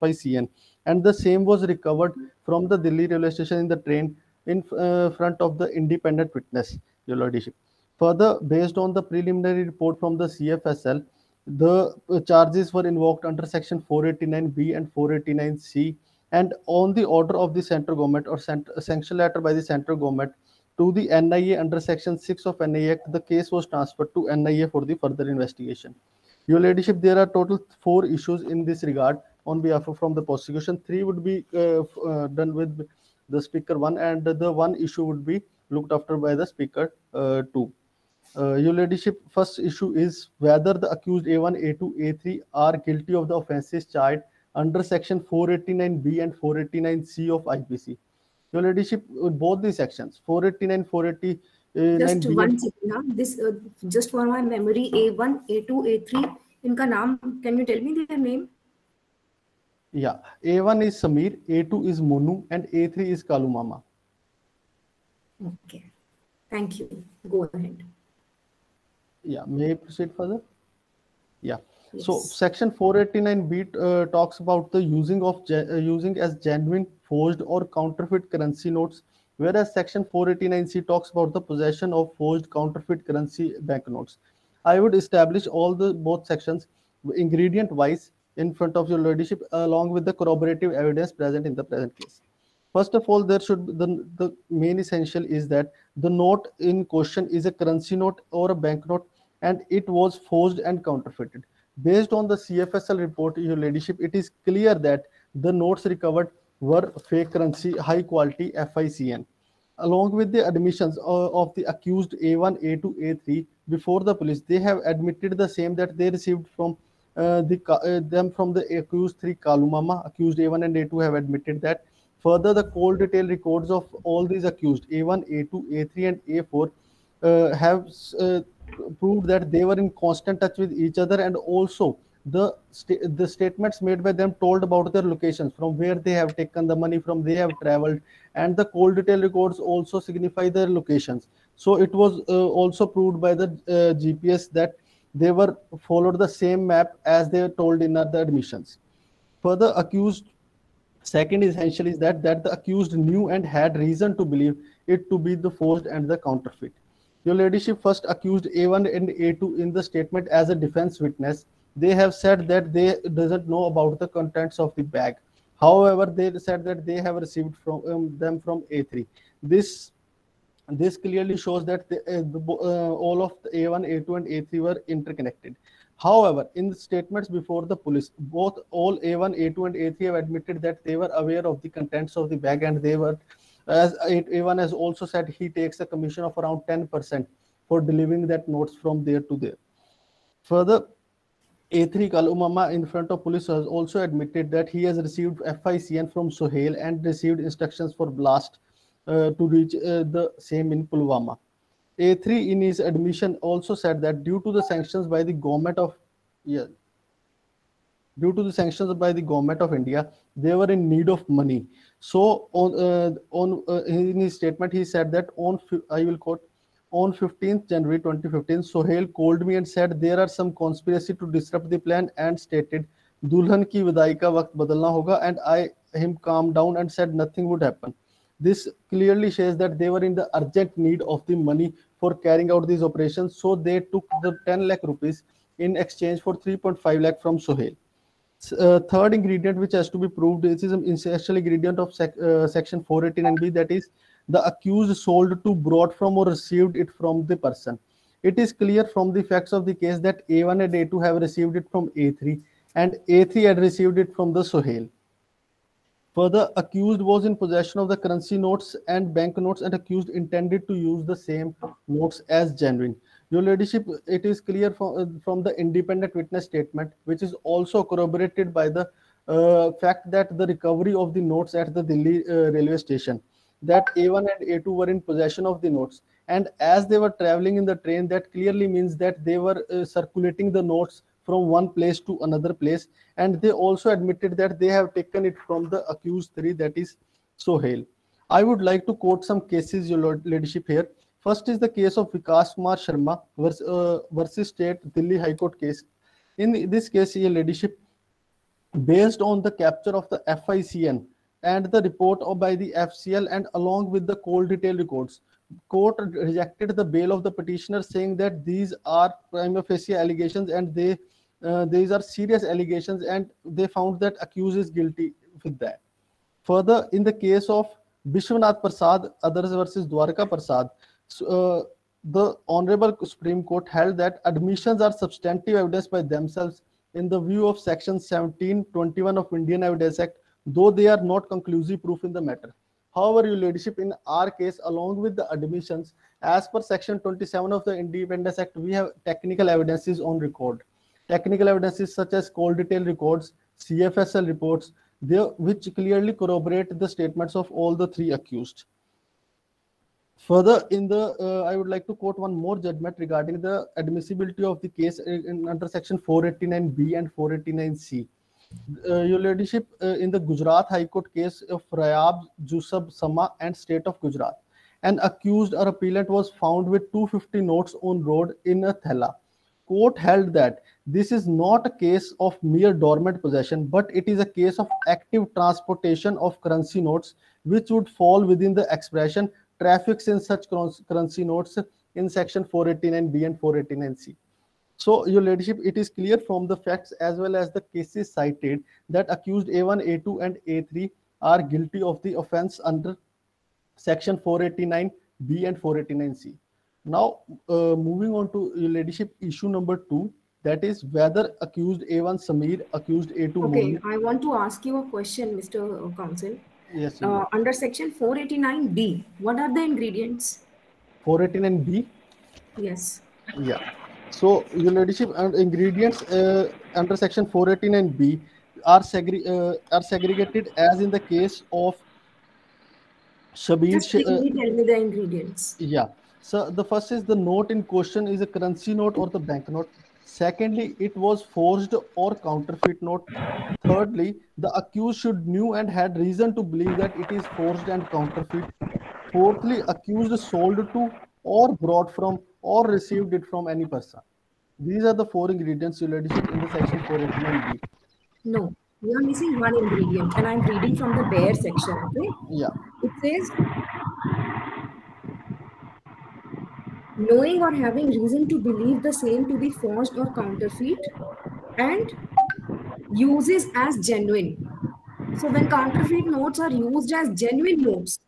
FICN, and the same was recovered from the Delhi railway station in the train in front of the independent witness, Your Lordship. Further, based on the preliminary report from the CFSL, the charges were invoked under Section 489B and 489C, and on the order of the central government or sanction letter by the central government to the NIA under Section 6 of NIA Act, the case was transferred to NIA for the further investigation. Your Ladyship, there are total 4 issues in this regard on behalf of from the prosecution. 3 would be done with the speaker 1, and the 1 issue would be looked after by the speaker 2. Your Ladyship, first issue is whether the accused A1, A2, A3 are guilty of the offences charged under Section 489B and 489C of IPC. Your Ladyship, both the sections, 489, 489B. Just one second. Now, this just for my memory, A1, A2, A3. इनका नाम, can you tell me their name? Yeah, A1 is Samir, A2 is Monu, and A3 is Kalu Mama. Okay, thank you. Go ahead. Yeah, may I proceed further? Yeah. Yes. So Section 489B talks about the using as genuine, forged, or counterfeit currency notes, whereas Section 489C talks about the possession of forged counterfeit currency banknotes. I would establish all the both sections ingredient wise in front of Your Ladyship, along with the corroborative evidence present in the present case. First of all, there should the main essential is that the note in question is a currency note or a banknote, and it was forged and counterfeited. Based on the CFSL report, Your Ladyship, it is clear that the notes recovered were fake currency, high quality FICN. Along with the admissions of the accused A1, A2, A3 before the police, they have admitted the same that they received from them from the accused 3 Kalumama. Accused A1 and A2 have admitted that. Further, the cold detailed records of all these accused A1, A2, A3, and A4 have proved that they were in constant touch with each other, and also the statements made by them told about their locations, from where they have taken the money, from they have traveled, and the cold detail records also signify their locations. So it was also proved by the GPS that they were followed the same map as they were told in the admissions. Further, accused second essential is that the accused knew and had reason to believe it to be the forged and the counterfeit. Your Ladyship, first accused A1 and A2 in the statement as a defense witness, they have said that they doesn't know about the contents of the bag. However, they said that they have received from them from A3. This clearly shows that all of the A1, A2, and A3 were interconnected. However, in the statements before the police, all A1, A2, and A3 have admitted that they were aware of the contents of the bag, and they were, as A1 has also said, he takes a commission of around 10% for delivering that notes from there to there. Further, A3 Kalumama in front of police has also admitted that he has received FICN from Sohail and received instructions for blast to reach the same in Pulwama. A3 in his admission also said that due to the sanctions by the government of India, they were in need of money. So in his statement, he said that I will quote, on 15th January 2015, Sohail called me and said there are some conspiracy to disrupt the plan, and stated Dulhan ki vidai ka waqt badalna hoga, and him calmed down and said nothing would happen. This clearly shows that they were in the urgent need of the money for carrying out these operations. So they took the 10 lakh rupees in exchange for 3.5 lakh from Sohail. Third ingredient which has to be proved, this is an essential ingredient of section 489B, that is the accused sold to, brought from, or received it from the person. It is clear from the facts of the case that A1 and A2 have received it from A3, and A3 had received it from the Sohail. Further, accused was in possession of the currency notes and bank notes, and accused intended to use the same notes as genuine. Your Ladyship, it is clear from the independent witness statement, which is also corroborated by the fact that the recovery of the notes at the Delhi railway station, that A1 and A2 were in possession of the notes, and as they were traveling in the train, that clearly means that they were circulating the notes from one place to another place, and they also admitted that they have taken it from the accused 3, that is Sohail. I would like to quote some cases, Your Ladyship, here. First is the case of Vikas Kumar Sharma versus State Delhi High Court case. In this case, Your Ladyship, based on the capture of the FICN and the report by the FCL, and along with the cold detail records. Court rejected the bail of the petitioner, saying that these are prima facie allegations and these are serious allegations, and they found that accused is guilty with that. Further, in the case of Vishwanath Prasad, others versus Dwarka Prasad, the Honorable Supreme Court held that admissions are substantive evidence by themselves in the view of Section 1721 of Indian Evidence Act, though they are not conclusive proof in the matter. However, Your Ladyship, in our case, along with the admissions, as per Section 27 of the Independence Act, we have technical evidences on record. Technical evidences such as cold detail records, CFSL reports, which clearly corroborate the statements of all the three accused. Further, I would like to quote one more judgment regarding the admissibility of the case under Section 489B and 489C. Your Ladyship, in the Gujarat High Court case of Rayab Jusub Sama and State of Gujarat, an accused or appellant was found with 250 notes on road in a thela. Court held that this is not a case of mere dormant possession, but it is a case of active transportation of currency notes, which would fall within the expression traffics in such currency notes in Section 489B and 489C. So, Your Ladyship, it is clear from the facts as well as the cases cited that accused A1, A2, and A3 are guilty of the offense under Section 489B and 489C. Now, moving on to, Your Ladyship, issue number 2, that is whether accused A1 Samir, accused A2 Okay, Momin. I want to ask you a question, Mr. Counsel. Yes, under Section 489B, what are the ingredients? 489B? Yes. Yeah. So, Your Ladyship, ingredients under Section 489B are segregated as in the case of Shabir. Just quickly tell me the ingredients. Yeah. So, the first is the note in question is a currency note or the banknote. Secondly, it was forged or counterfeit note. Thirdly, the accused should knew and had reason to believe that it is forged and counterfeit. Fourthly, accused sold to or brought from or received it from any person. These are the 4 ingredients, Your Ladyship, in the Section 489B. No, you are missing one ingredient, and I'm reading from the bare section. Okay? Yeah. It says, knowing or having reason to believe the same to be forged or counterfeit, and uses as genuine. So when counterfeit notes are used as genuine notes,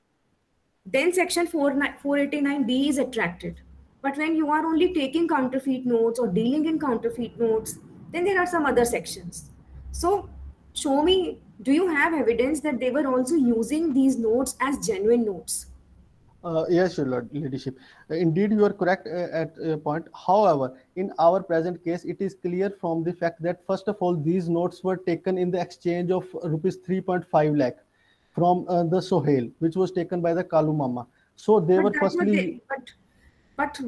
then Section 489B is attracted. But when you are only taking counterfeit notes or dealing in counterfeit notes, then there are some other sections. So show me, do you have evidence that they were also using these notes as genuine notes? Yes, Your Ladyship. Indeed, you are correct at a point. However, in our present case, it is clear from the fact that, first of all, these notes were taken in the exchange of rupees 3.5 lakh from the Sohail, which was taken by the Kalu Mama. So they were firstly... But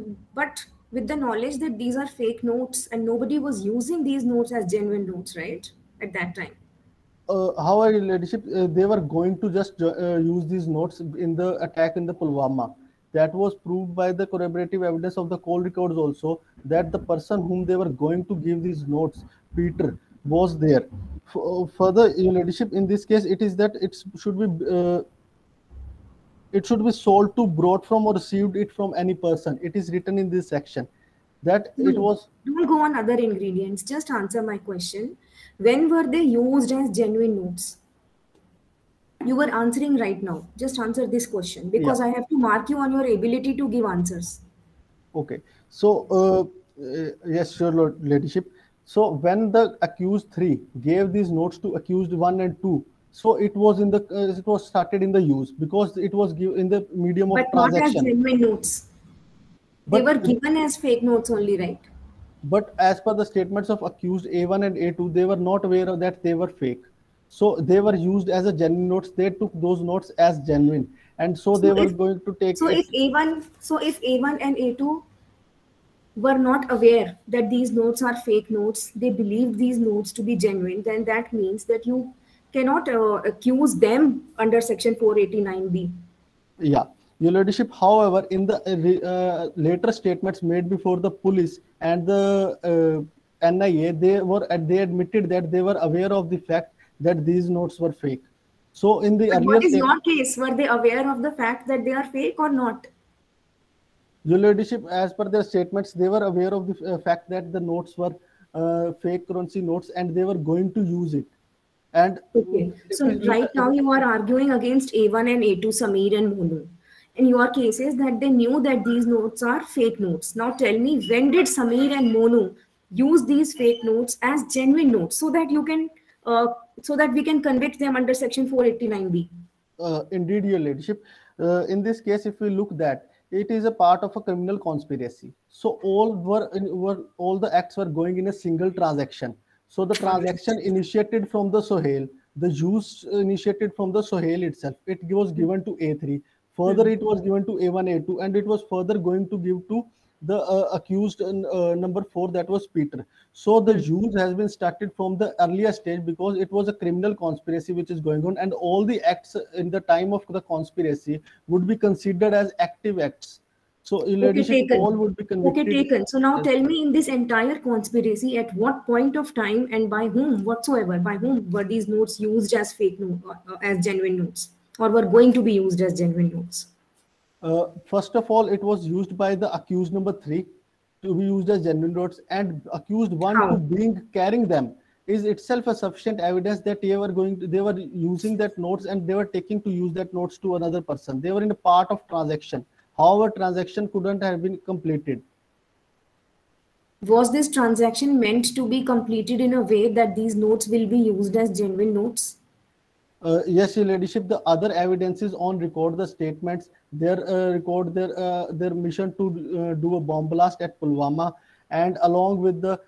with the knowledge that these are fake notes and nobody was using these notes as genuine notes, right? At that time. However, Your Ladyship, they were going to just use these notes in the attack in the Pulwama. That was proved by the corroborative evidence of the call records also, that the person whom they were going to give these notes, Peter, was there. Further, Your Ladyship, in this case, it is that it should be sold to, brought from, or received it from any person. It is written in this section that it was... Don't go on other ingredients. Just answer my question. When were they used as genuine notes? You were answering right now. Just answer this question, because I have to mark you on your ability to give answers. Okay. So, yes, sure, Ladyship. So when the accused 3 gave these notes to accused 1 and 2, so it was in the it was started in the use, because it was given in the medium of transaction. But not as genuine notes. They were given as fake notes only, right? But as per the statements of accused A1 and A2, they were not aware of that they were fake. So they were used as a genuine notes. They took those notes as genuine, and so they were going to take. So if A1 and A2 were not aware that these notes are fake notes, they believed these notes to be genuine, then that means that you cannot accuse them under Section 489B. Yeah, Your Ladyship. However, in the later statements made before the police and the NIA, they admitted that they were aware of the fact that these notes were fake. So in the But earlier what is statement, your case? Were they aware of the fact that they are fake or not? your ladyship, as per their statements, they were aware of the fact that the notes were fake currency notes and they were going to use it. And Okay. if So we look right at now you are arguing against A1 and A2, Sameer and Monu. In your case is that they knew that these notes are fake notes. Now tell me, when did Sameer and Monu use these fake notes as genuine notes so that you can uh, so that we can convict them under section 489B? indeed, your ladyship, in this case, if we look that it is a part of a criminal conspiracy. So all the acts were going in a single transaction. So the All right. transaction initiated from the Sohail, the use initiated from the Sohail itself. It was given to A3. Further, it was given to A1, A2, and it was further going to give to the accused number 4, that was Peter. So the use has been started from the earlier stage because it was a criminal conspiracy which is going on, and all the acts in the time of the conspiracy would be considered as active acts. So your Okay, ladyship, all taken. would be Okay, convicted. taken. So now As tell me, in this entire conspiracy, at what point of time and by whom whatsoever, by whom were these notes used as fake notes, as genuine notes, or were going to be used as genuine notes? first of all, it was used by the accused number 3 to be used as genuine notes, and accused 1 to How? being carrying them is itself a sufficient evidence that they were using that notes and they were taking to use that notes to another person. They were in a part of transaction. However, transaction couldn't have been completed. Was this transaction meant to be completed in a way that these notes will be used as genuine notes? Yes, Your Ladyship. The other evidences on record the statements. Their mission to do a bomb blast at Pulwama, and along with the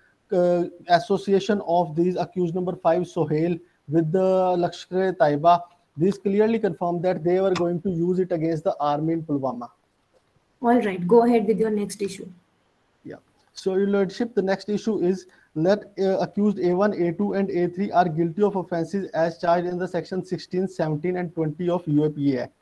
association of these accused number 5 Sohail with the Lashkar-e-Taiba, these clearly confirm that they were going to use it against the army in Pulwama. All right, go ahead with your next issue. Yeah. So, Your Lordship, the next issue is that accused A1, A2, and A3 are guilty of offences as charged in the section 16, 17, and 20 of UAPA Act.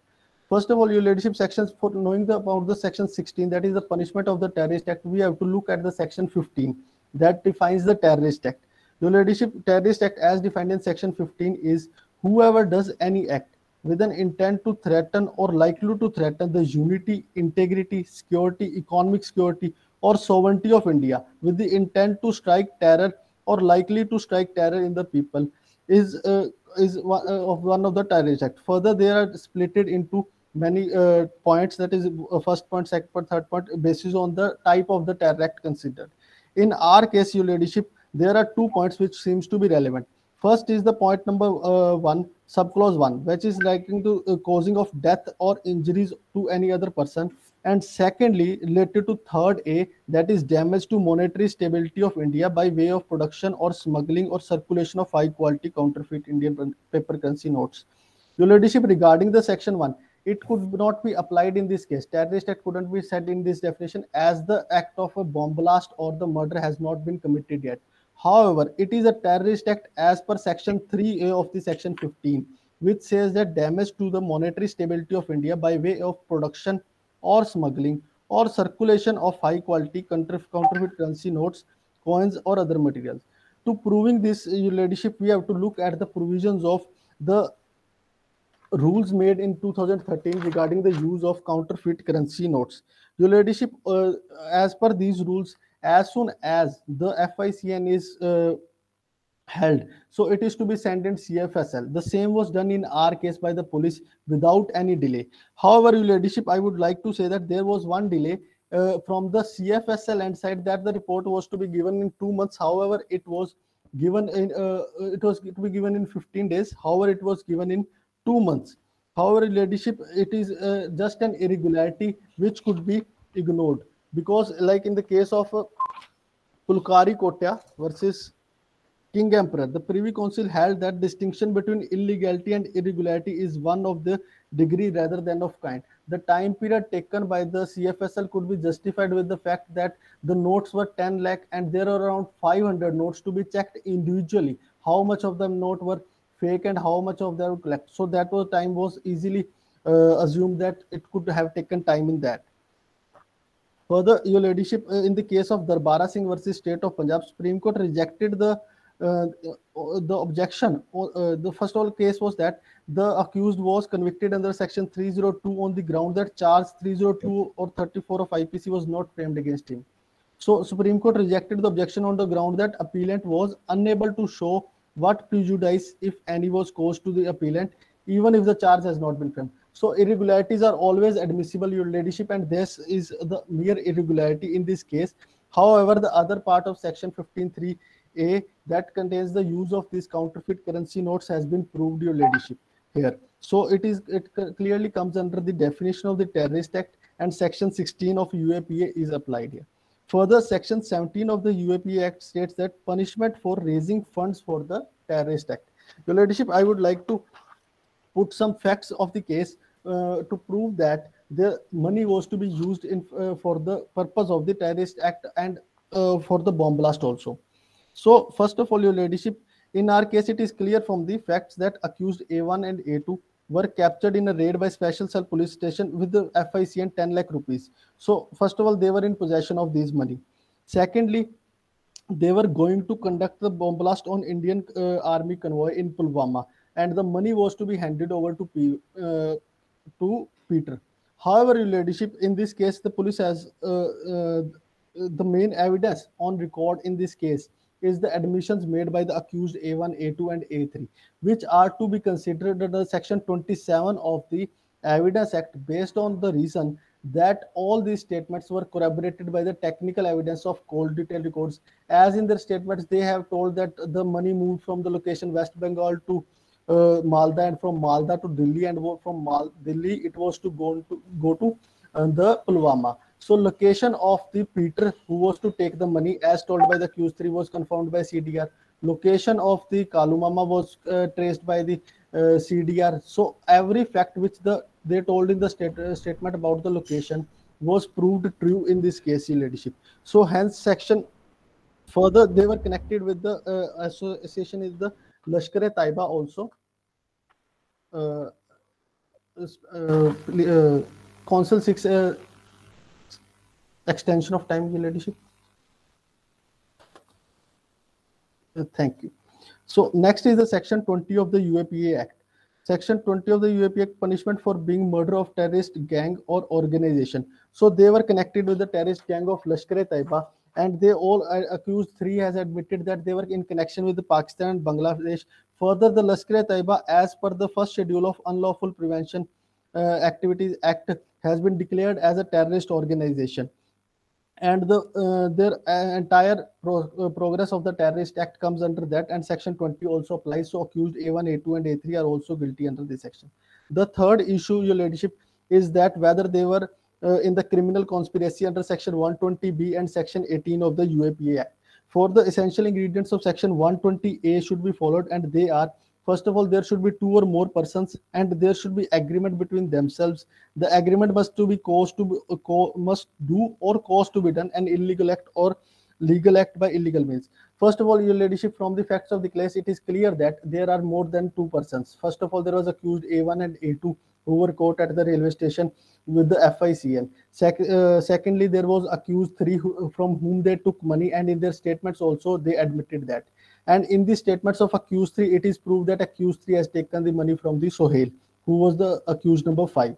First of all, Your Lordship, sections for knowing about the section 16, that is the punishment of the terrorist act, we have to look at the section 15 that defines the terrorist act. Your Lordship, terrorist act as defined in section 15 is whoever does any act with an intent to threaten or likely to threaten the unity, integrity, security, economic security, or sovereignty of India with the intent to strike terror or likely to strike terror in the people is one of the terrorist act. Further, they are splitted into many points. That is first point, second point, third point, basis on the type of the terror act considered. In our case, Your Ladyship, there are 2 points which seems to be relevant. First is the point number 1, subclause 1, which is relating to causing of death or injuries to any other person. And secondly, related to third A, that is damage to monetary stability of India by way of production or smuggling or circulation of high quality counterfeit Indian paper currency notes. Your Ladyship, regarding the section 1, it could not be applied in this case. Terrorist act couldn't be set in this definition as the act of a bomb blast or the murder has not been committed yet. However, it is a terrorist act as per section 3A of the section 15, which says that damage to the monetary stability of India by way of production or smuggling or circulation of high quality counterfeit currency notes, coins, or other materials. To proving this, Your Ladyship, we have to look at the provisions of the rules made in 2013 regarding the use of counterfeit currency notes. Your Ladyship, as per these rules, as soon as the FICN is held, so it is to be sent in CFSL. The same was done in our case by the police without any delay. However, Your Ladyship, I would like to say that there was one delay from the CFSL end side, that the report was to be given in 2 months. However, it was to be given in 15 days. However, it was given in 2 months. However, Your Ladyship, it is just an irregularity which could be ignored, because like in the case of Pulkari Kotya versus King Emperor, the Privy Council held that distinction between illegality and irregularity is one of the degree rather than of kind. The time period taken by the CFSL could be justified with the fact that the notes were 10 lakh and there are around 500 notes to be checked individually. How much of them note were fake and how much of them were collect. So that was time was easily assumed that it could have taken time in that. Further, Your Ladyship, in the case of Darbara Singh versus State of Punjab, Supreme Court rejected the the objection, the first of all case was that the accused was convicted under section 302 on the ground that charge 302 or 34 of IPC was not framed against him. So Supreme Court rejected the objection on the ground that appellant was unable to show what prejudice, if any, was caused to the appellant, even if the charge has not been framed. So irregularities are always admissible, your ladyship, and this is the mere irregularity in this case. However, the other part of section 15(3)(a) that contains the use of these counterfeit currency notes has been proved, your ladyship, here. So it clearly comes under the definition of the Terrorist Act, and section 16 of UAPA is applied here. Further, section 17 of the UAPA Act states that punishment for raising funds for the Terrorist Act. Your ladyship, I would like to put some facts of the case to prove that the money was to be used in for the purpose of the Terrorist Act and for the bomb blast also. So first of all, your ladyship, in our case, it is clear from the facts that accused A1 and A2 were captured in a raid by Special Cell Police Station with the FIC and 10 lakh rupees. So first of all, they were in possession of these money. Secondly, they were going to conduct the bomb blast on Indian army convoy in Pulwama, and the money was to be handed over to Peter. However, your ladyship, in this case, the police has the main evidence on record in this case is the admissions made by the accused A1, A2, and A3, which are to be considered under Section 27 of the Evidence Act, based on the reason that all these statements were corroborated by the technical evidence of cold detail records. As in their statements, they have told that the money moved from the location West Bengal to Malda, and from Malda to Delhi, and from Delhi it was to go to the Pulwama. So location of the Peter who was to take the money, as told by the accused 3, was confirmed by CDR. Location of the Kalumama was traced by the CDR. So every fact which they told in the statement about the location was proved true in this case, your ladyship. So hence section, further they were connected with the association is the Lashkar-e-Taiba also. Council 6 extension of time, your ladyship. Thank you. So next is the section 20 of the UAPA Act. Section 20 of the UAPA Act, punishment for being murder of terrorist gang or organization. So they were connected with the terrorist gang of Lashkar-e-Taiba, and they all accused 3 has admitted that they were in connection with the Pakistan and Bangladesh. Further, the Lashkar-e-Taiba, as per the first schedule of Unlawful Prevention Activities Act, has been declared as a terrorist organization, and their entire progress of the Terrorist Act comes under that, and section 20 also applies. So accused A1, A2, and A3 are also guilty under this section. The third issue, your ladyship, is that whether they were in the criminal conspiracy under section 120B and section 18 of the UAPA Act. For the essential ingredients of section 120A should be followed, and they are: first of all, there should be 2 or more persons, and there should be agreement between themselves. The agreement must to be caused to be, must do or cause to be done an illegal act or legal act by illegal means. First of all, your ladyship, from the facts of the case, it is clear that there are more than 2 persons. First of all, there was accused A1 and A2 who were caught at the railway station with the FICN. Secondly, there was accused 3 from whom they took money, and in their statements also they admitted that. And in the statements of accused 3, it is proved that accused 3 has taken the money from the Sohail, who was the accused number 5.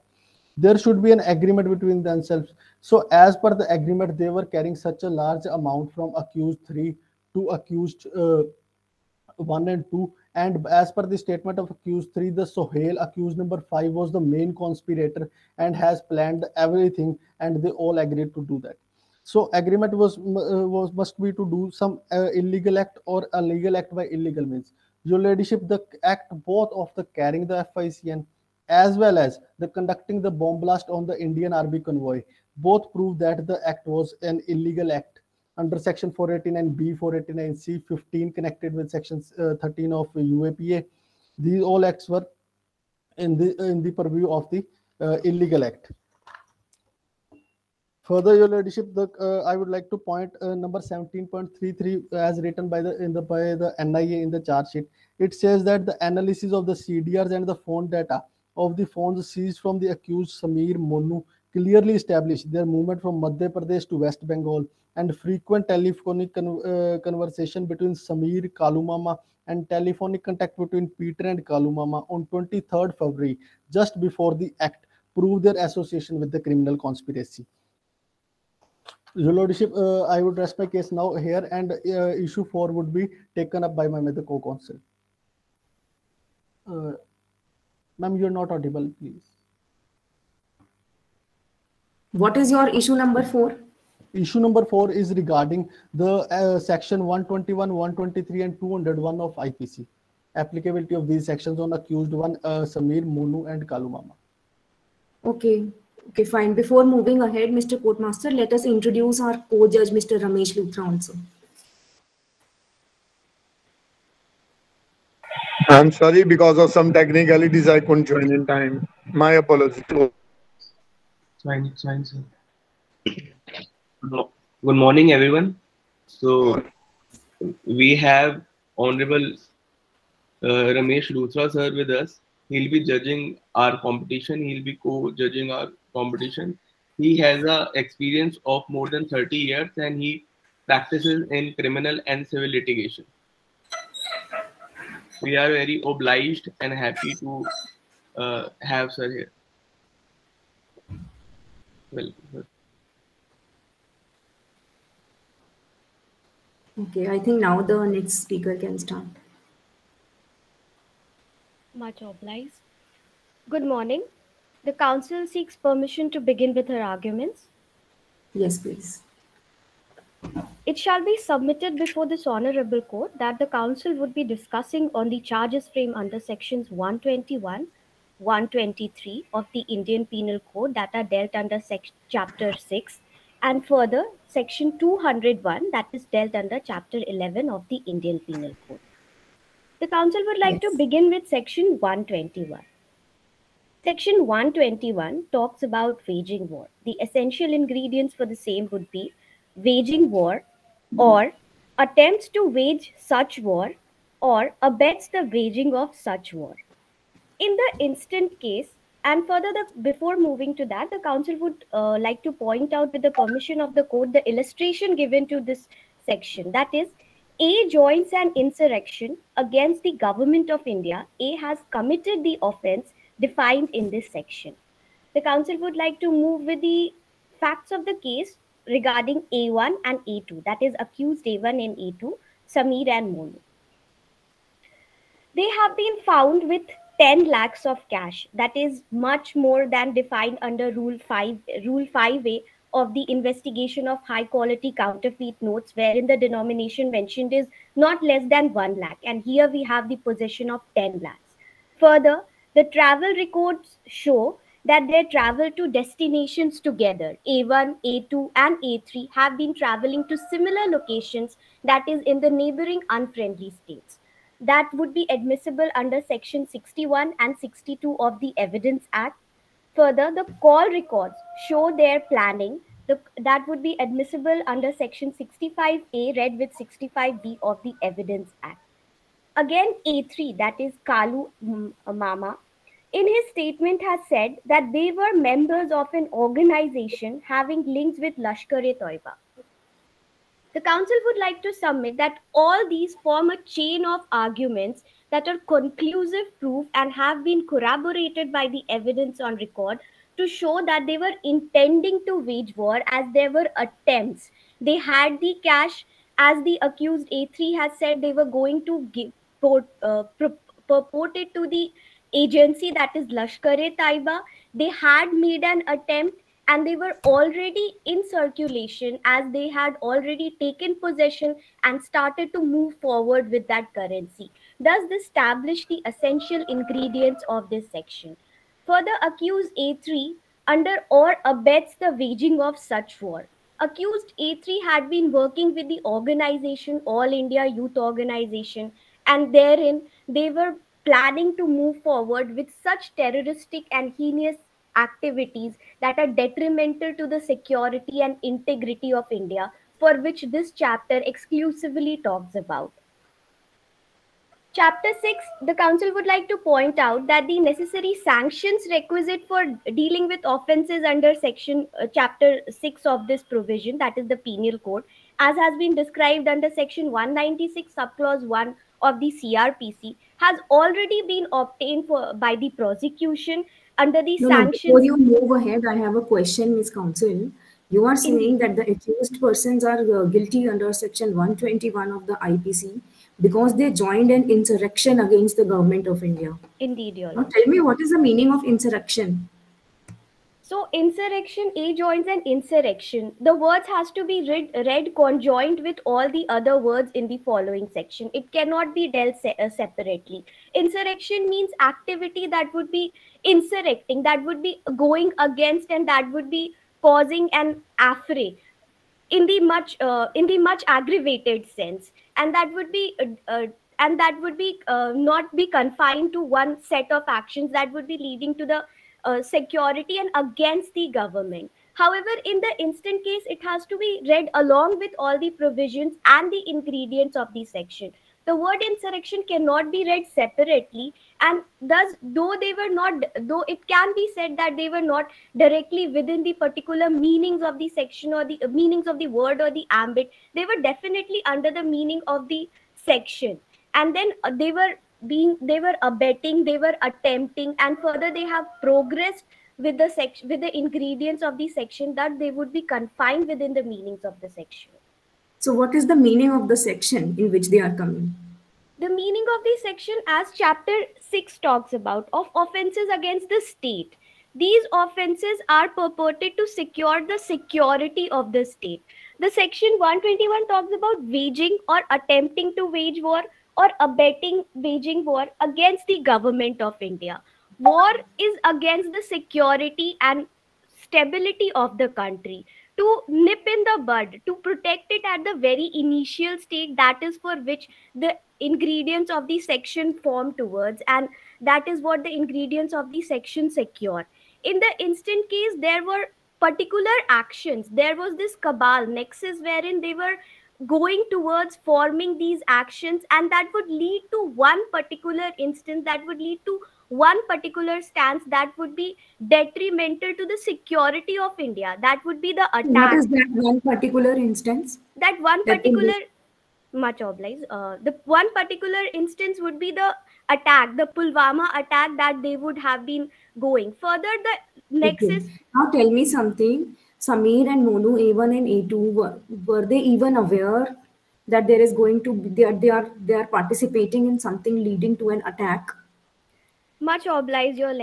There should be an agreement between themselves. So as per the agreement, they were carrying such a large amount from accused 3 to accused 1 and 2. And as per the statement of accused 3, the Sohail, accused number 5, was the main conspirator and has planned everything, and they all agreed to do that. So agreement was must be to do some illegal act or a legal act by illegal means. Your ladyship, the act both of the carrying the FICN as well as the conducting the bomb blast on the Indian Army convoy both prove that the act was an illegal act under section 489B, 489C, 15 connected with section 13 of UAPA. These all acts were in the purview of the illegal act. Further, your ladyship, I would like to point number 17.33 as written by the NIA in the charge sheet. It says that the analysis of the CDRs and the phone data of the phones seized from the accused Samir, Monu, clearly established their movement from Madhya Pradesh to West Bengal, and frequent telephonic conversation between Samir Kalumama and telephonic contact between Peter and Kalumama on 23rd February, just before the act, prove their association with the criminal conspiracy. Your Lordship, I would rest my case now here, and issue 4 would be taken up by my mother co-counsel. Ma'am, you're not audible, please. What is your issue number 4? Issue number 4 is regarding the section 121, 123, and 201 of IPC. Applicability of these sections on accused one, Samir, Monu, and Kalumama. Okay. Okay, fine. Before moving ahead, Mr. Courtmaster, let us introduce our co-judge, Mr. Ramesh Luthra also. I'm sorry, because of some technicalities, I couldn't join in time. My apologies. Fine, sir. Good morning, everyone. So, we have Honorable Ramesh Luthra sir with us. He'll be judging our competition. He'll be co-judging our competition. He has a experience of more than 30 years and he practices in criminal and civil litigation. We are very obliged and happy to have sir here. Welcome, sir. Okay, I think now the next speaker can start. Much obliged. Good morning. The counsel seeks permission to begin with her arguments. Yes, please. It shall be submitted before this honorable court that the counsel would be discussing on the charges framed under sections 121, 123 of the Indian Penal Code that are dealt under chapter 6, and further section 201 that is dealt under chapter 11 of the Indian Penal Code. The counsel would like to begin with section 121. Section 121 talks about waging war. The essential ingredients for the same would be waging war or attempts to wage such war or abets the waging of such war. In the instant case, and further, before moving to that, the counsel would like to point out, with the permission of the court, the illustration given to this section. That is, A joins an insurrection against the government of India. A has committed the offense defined in this section. The counsel would like to move with the facts of the case regarding A1 and A2, that is accused A1 and A2, Samir and Monu. They have been found with 10 lakhs of cash, that is much more than defined under Rule 5A of the investigation of high quality counterfeit notes, wherein the denomination mentioned is not less than 1 lakh, and here we have the possession of 10 lakhs. Further, the travel records show that their travel to destinations together, A1, A2, and A3, have been traveling to similar locations, that is in the neighboring unfriendly states. That would be admissible under section 61 and 62 of the Evidence Act. Further, the call records show their planning. That would be admissible under section 65A read with 65B of the Evidence Act. Again, A3, that is Kalu Mama, in his statement has said that they were members of an organization having links with Lashkar-e-Toiba. The counsel would like to submit that all these form a chain of arguments that are conclusive proof and have been corroborated by the evidence on record to show that they were intending to wage war, as there were attempts. They had the cash, as the accused A3 has said they were going to give, purported to the agency, that is Lashkar-e-Taiba. They had made an attempt and they were already in circulation, as they had already taken possession and started to move forward with that currency. Thus, this established the essential ingredients of this section. Further, accused A3 under or abets the waging of such war. Accused A3 had been working with the organization All India Youth Organization, and therein they were planning to move forward with such terroristic and heinous activities that are detrimental to the security and integrity of India, for which this chapter exclusively talks about. Chapter 6, the Council would like to point out that the necessary sanctions requisite for dealing with offences under Chapter 6 of this provision, that is the Penal Code, as has been described under Section 196, Subclause 1 of the CRPC, has already been obtained by the prosecution under the No, before sanctions. you move ahead, I have a question, Ms. Counsel. You are saying that the accused persons are guilty under Section 121 of the IPC because they joined an insurrection against the government of India. Indeed, Your Now, Lordship. tell me, what is the meaning of insurrection? So insurrection, A joins an insurrection. The words has to be read conjoined with all the other words in the following section. It cannot be dealt separately. Insurrection means activity that would be insurrecting, that would be going against, and that would be causing an affray in the much aggravated sense, and that would be not be confined to one set of actions that would be leading to the security and against the government. However, in the instant case, it has to be read along with all the provisions and the ingredients of the section. The word insurrection cannot be read separately, and thus though it can be said that they were not directly within the particular meanings of the section or the meanings of the word or the ambit, they were definitely under the meaning of the section. And then they were abetting, they were attempting, and further they have progressed with the section, with the ingredients of the section, that they would be confined within the meanings of the section. So, what is the meaning of the section in which they are coming? The meaning of the section, as chapter 6 talks about, of offences against the state. These offences are purported to secure the security of the state. The section 121 talks about waging or attempting to wage war or abetting waging war against the government of India. War is against the security and stability of the country, to nip in the bud, to protect it at the very initial state, that is for which the ingredients of the section form towards, and that is what the ingredients of the section secure. In the instant case, there were particular actions, there was this cabal nexus wherein they were going towards forming these actions, and that would lead to one particular instance, that would lead to one particular stance that would be detrimental to the security of India. That would be the attack. What is that one particular instance? That one particular, much obliged. The one particular instance would be the attack, the Pulwama attack that they would have been going. Further, the nexus. Okay. Now tell me something. Sameer and Monu, A1 and A2, were they even aware that there is going to be, they are participating in something leading to an attack? Much obliged, your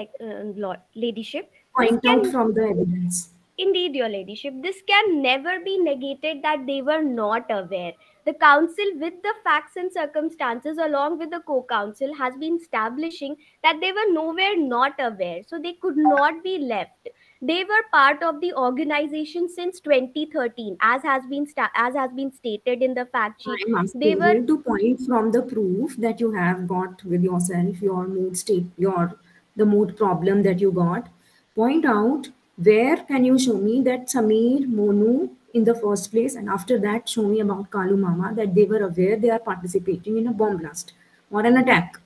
ladyship. Point out from the evidence. Indeed, your ladyship, this can never be negated that they were not aware. The council, with the facts and circumstances, along with the co-council, has been establishing that they were nowhere not aware, so they could not be left. They were part of the organization since 2013, as has been stated in the fact sheet. I am asking you to point from the proof that you have got with yourself, your mood state, the mood problem that you got. Point out, where can you show me that Sameer, Monu in the first place, and after that show me about Kalu Mama, that they were aware they are participating in a bomb blast or an attack?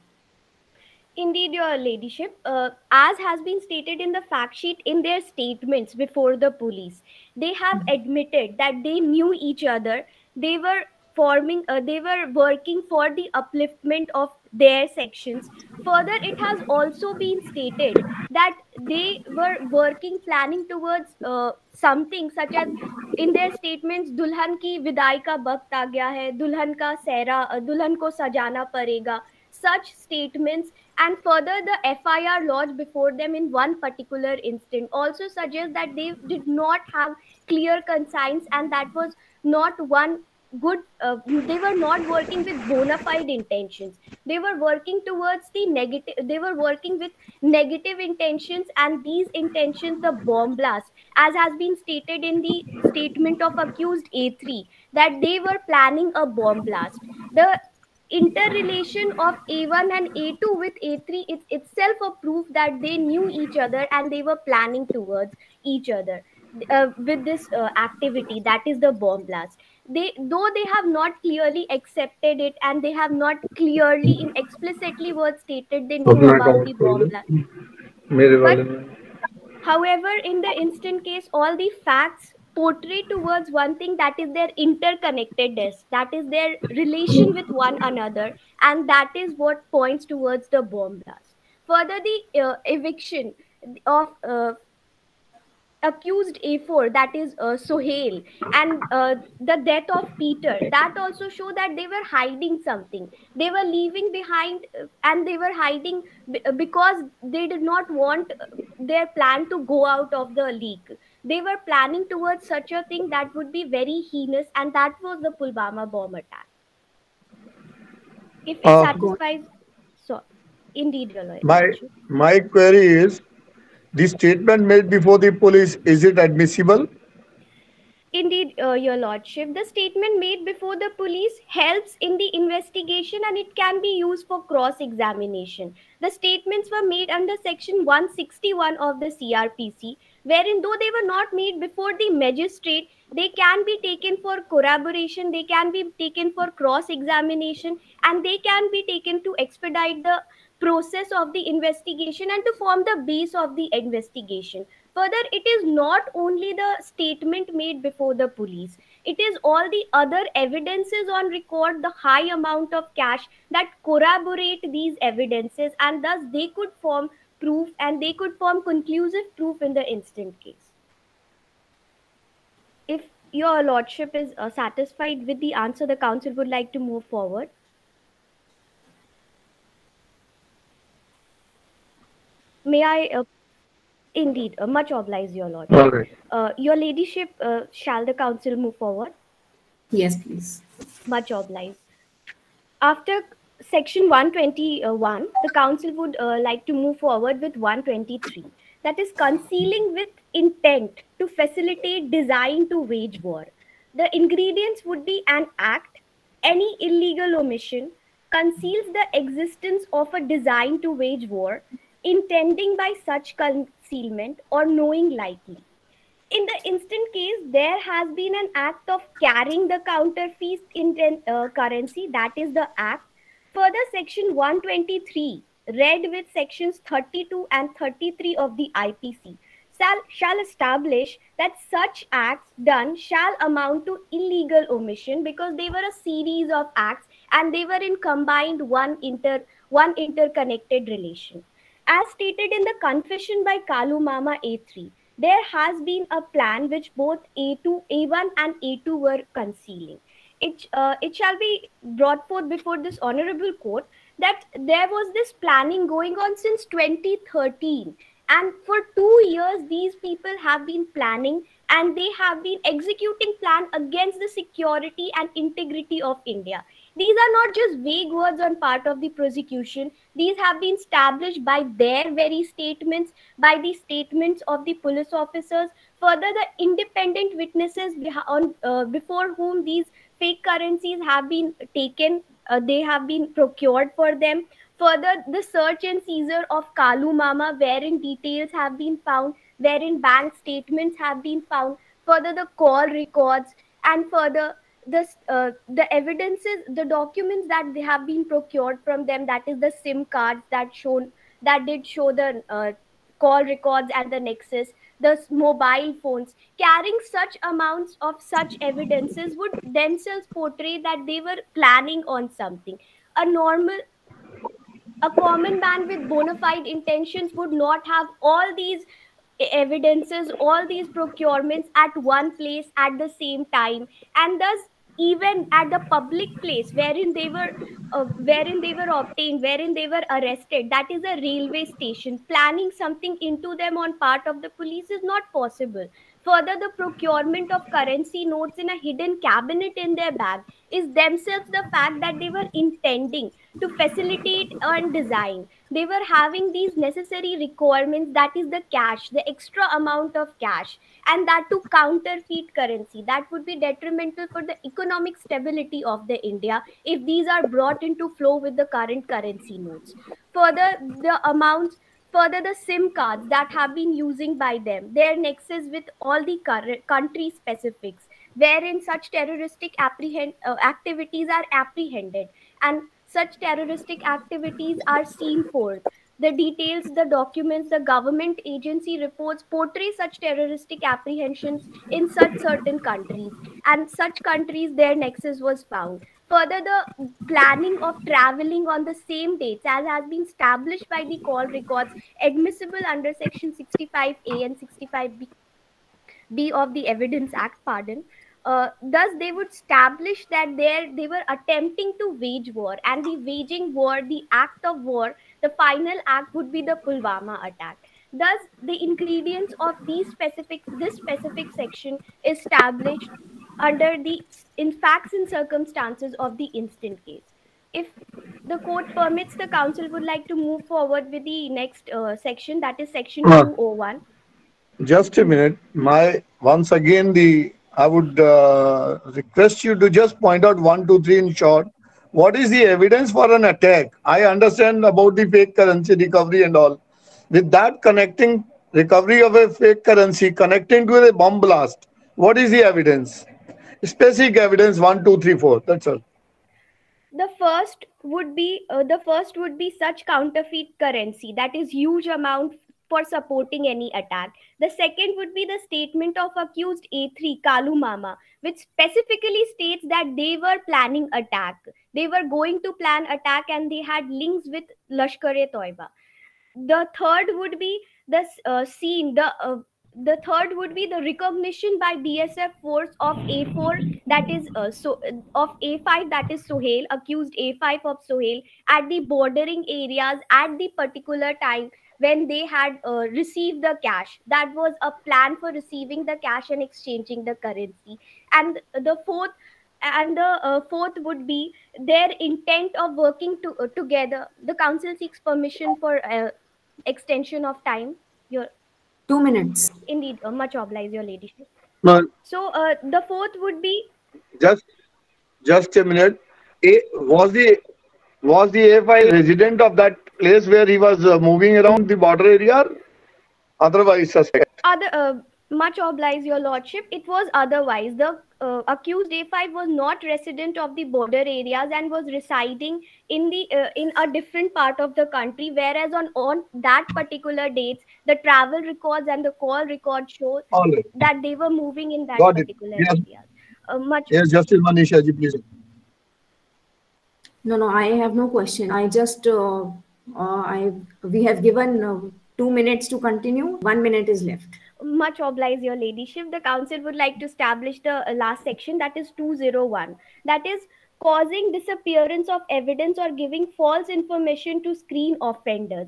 Indeed, your ladyship, as has been stated in the fact sheet, in their statements before the police, they have admitted that they knew each other. They were working for the upliftment of their sections. Further, it has also been stated that they were planning towards something such as, in their statements, दुल्हन की विदाई का वक्त आ गया है, दुल्हन का सेहरा, दुल्हन को सजाना पड़ेगा. Such statements, and further the FIR lodged before them in one particular instant also suggests that they did not have clear conscience, and that was not one good, they were not working with bona fide intentions. They were working towards the negative, they were working with negative intentions, and these intentions, the bomb blast, as has been stated in the statement of accused A3, that they were planning a bomb blast. The interrelation of A1 and A2 with A3 is itself a proof that they knew each other and they were planning towards each other with this activity, that is the bomb blast. though they have not clearly accepted it, and they have not clearly in explicitly words stated they knew अपना about the account खोल bomb दे, blast. मेरे But वाले में however, in the instant case, all the facts portray towards one thing, that is their interconnectedness, that is their relation with one another, and that is what points towards the bomb blast. Further, the eviction of accused A4, that is Sohail, and the death of Peter, that also show that they were hiding something. They were leaving behind, and they were hiding because they did not want their plan to go out of the leak. They were planning towards such a thing that would be very heinous, and that was the Pulwama bomb attack. If it Uh, satisfies, so indeed, your my lordship. my query is, the statement made before the police, is it admissible? Indeed, your lordship, the statement made before the police helps in the investigation, and it can be used for cross examination. The statements were made under section 161 of the CRPC, wherein though they were not made before the magistrate, they can be taken for corroboration, they can be taken for cross examination, and they can be taken to expedite the process of the investigation and to form the base of the investigation. Further, it is not only the statement made before the police, it is all the other evidences on record, the high amount of cash that corroborate these evidences, and thus they could form proof, and they could form conclusive proof in the instant case. If your lordship is satisfied with the answer, the council would like to move forward. May I indeed, much obliged, your lordship. All right. Your ladyship, shall the council move forward? Yes, please. Much obliged. After section 121, the council would like to move forward with 123. That is concealing with intent to facilitate design to wage war. The ingredients would be an act, any illegal omission, conceals the existence of a design to wage war, intending by such concealment or knowing likely. In the instant case, there has been an act of carrying the counterfeit currency, that is the act. Further, section 123, read with sections 32 and 33 of the IPC, shall establish that such acts done shall amount to illegal omission, because they were a series of acts and they were in combined one interconnected relation. As stated in the confession by Kalu Mama A3, there has been a plan which both A1 and A2 were concealing. It shall be brought forth before this honorable court that there was this planning going on since 2013, and for 2 years these people have been planning, and they have been executing plan against the security and integrity of India. These are not just vague words on part of the prosecution. These have been established by their very statements, by the statements of the police officers. Further, the independent witnesses before whom these fake currencies have been taken, they have been procured for them. Further, the search and seizure of Kalu Mama, wherein details have been found, wherein bank statements have been found. Further, the call records, and further the evidences, the documents that they have been procured from them, that is the SIM cards that did show the call records and the nexus, the mobile phones. Carrying such amounts of such evidences would themselves portray that they were planning on something. A common man with bona fide intentions would not have all these evidences, all these procurements at one place at the same time, and thus even at the public place wherein they were obtained, wherein they were arrested, that is a railway station, planning something into them on part of the police is not possible. Further, the procurement of currency notes in a hidden cabinet in their bag is themselves the fact that they were intending to facilitate and design. They were having these necessary requirements, that is the cash, the extra amount of cash, and that to counterfeit currency that would be detrimental for the economic stability of the India if these are brought into flow with the current currency notes. Further, the SIM cards that have been using by them, their nexus with all the country specifics, wherein such terroristic activities are apprehended and such terroristic activities are seen forth. The details, the documents, the government agency reports portray such terroristic apprehensions in such certain countries, and such countries their nexus was found. Further, the planning of traveling on the same dates, as has been established by the call records, admissible under Section 65A and 65B of the Evidence Act, pardon. Thus, they would establish that they were attempting to wage war, and the waging war, the act of war, the final act would be the Pulwama attack. Thus, the ingredients of this specific section is established under the in facts and circumstances of the instant case. If the court permits, the council would like to move forward with the next section, that is section Uh, 201. Just a minute. Once again, I would request you to just point out 1, 2, 3 in short. What is the evidence for an attack? I understand about the fake currency recovery and all. With that, connecting recovery of a fake currency, connecting to a bomb blast, what is the evidence? Specific evidence 1, 2, 3, 4. That's all. The first would be such counterfeit currency, that is huge amount for supporting any attack. The second would be the statement of accused A3 Kalu Mama, which specifically states that they were planning attack. They were going to plan attack and they had links with Lashkar-e-Toiba. The third would be the the third would be the recognition by BSF force of A4, that is of A5, that is Sohail, accused A5 of Sohail, at the bordering areas at the particular time when they had received the cash. That was a plan for receiving the cash and exchanging the currency. And the fourth would be their intent of working together. The council seeks permission for extension of time. Your 2 minutes. Indeed, much obliged, your ladyship. No, So the fourth would be just a minute. Was the A5 resident of that place where he was moving around the border area? Otherwise suspect. Much obliged, your lordship. It was otherwise. The accused A5 was not resident of the border areas and was residing in a different part of the country, whereas on that particular dates, the travel records and the call records show All right. that they were moving in that Got it. particular Yes. areas. Yes, Justice Manisha ji, please. No, I have no question. I just, we have given 2 minutes to continue. 1 minute is left. Much obliged, your ladyship. The council would like to establish the last section, that is 201. That is causing disappearance of evidence or giving false information to screen offenders.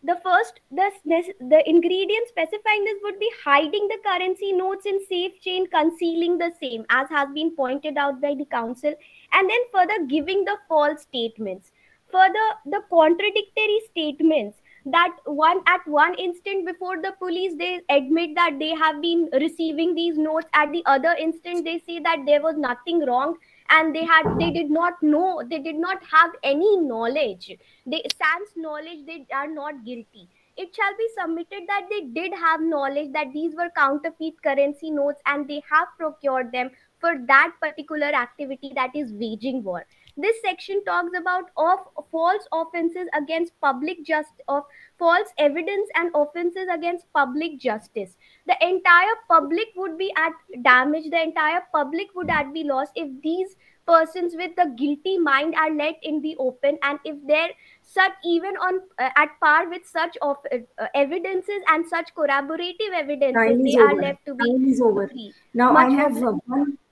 The ingredient specifying this would be hiding the currency notes in safe chain, concealing the same, as has been pointed out by the council, and then further giving the false statements. Further, the contradictory statements, that at one instant before the police they admit that they have been receiving these notes, at the other instant they say that there was nothing wrong and they did not know, they did not have any knowledge. Sans knowledge they are not guilty. It shall be submitted that they did have knowledge that these were counterfeit currency notes and they have procured them for that particular activity, that is waging war. This section talks about false offenses against false evidence and offenses against public justice. The entire public would be at damage. The entire public would be lost if these persons with the guilty mind are let in the open, and if they're such even on at par with such of evidences and such corroborative evidences, they are left to be Time is over. free. Now Much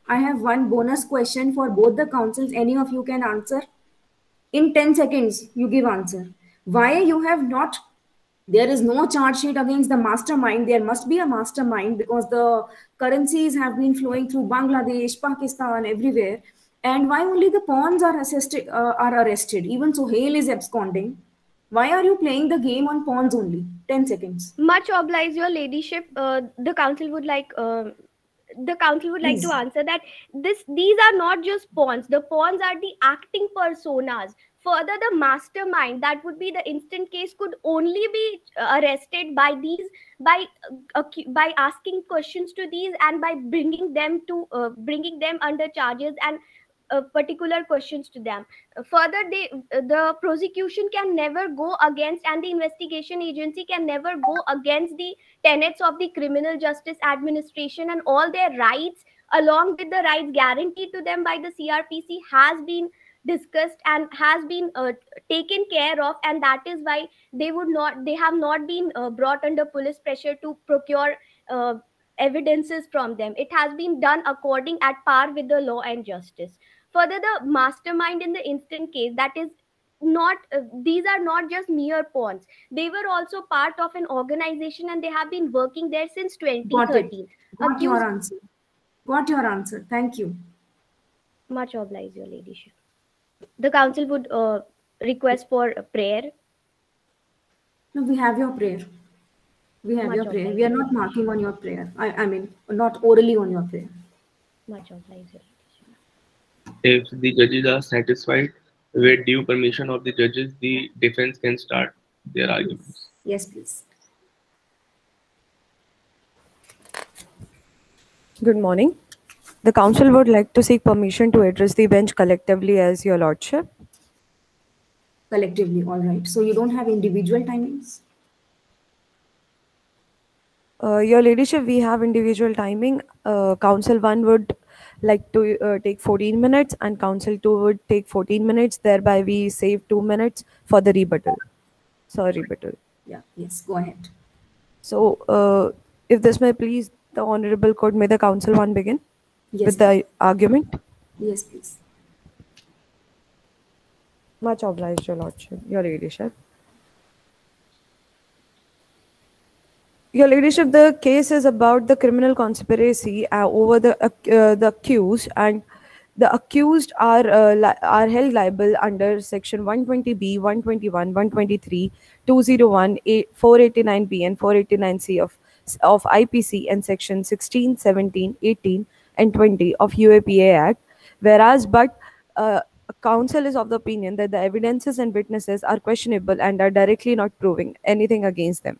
I have one bonus question for both the councils. Any of you can answer. In 10 seconds, you give answer. Why you have not, there is no charge sheet against the mastermind. There must be a mastermind because the currencies have been flowing through Bangladesh, Pakistan, everywhere. And why only the pawns are arrested? Even Sohail is absconding. Why are you playing the game on pawns only? 10 seconds. Much obliged, your ladyship. The council would like Please. to answer that these are not just pawns. The pawns are the acting personas Further, the mastermind, that would be the instant case, could only be arrested by these, by asking questions to these, and by bringing them under charges, and particular questions to them. Further, the prosecution can never go against, and the investigation agency can never go against the tenets of the criminal justice administration, and all their rights, along with the rights guaranteed to them by the CRPC, has been discussed and has been taken care of. And that is why they have not been brought under police pressure to procure evidences from them. It has been done according at par with the law and justice. Further, the mastermind in the instant case, that is not these are not just mere pawns. They were also part of an organization, and they have been working there since 2013. Got your answer. Got your answer. Thank you. Much obliged, your ladyship. The council would request for a prayer. No, we have your prayer. We have Much your prayer. obliged. We are not marking on your prayer. I mean, not orally on your prayer. Much obliged, your ladyship. If the judges are satisfied, with due permission of the judges, the defense can start their arguments. Yes, please. Good morning. The council would like to seek permission to address the bench collectively as your lordship. Collectively, all right. So you don't have individual timings? Your ladyship, we have individual timing. Council 1 would like to take 14 minutes and council 2 would take 14 minutes. Thereby we save 2 minutes for the rebuttal. Rebuttal. Yeah, yes, go ahead. So if this may please the Honorable Court, may the council 1 begin with the argument? Yes, please. Much obliged, your lordship, your ladyship. Your ladyship, the case is about the criminal conspiracy over the accused, and the accused are held liable under section 120B, 121, 123, 201, 489B and 489C of IPC, and section 16, 17, 18 and 20 of UAPA Act, whereas council is of the opinion that the evidences and witnesses are questionable and are directly not proving anything against them.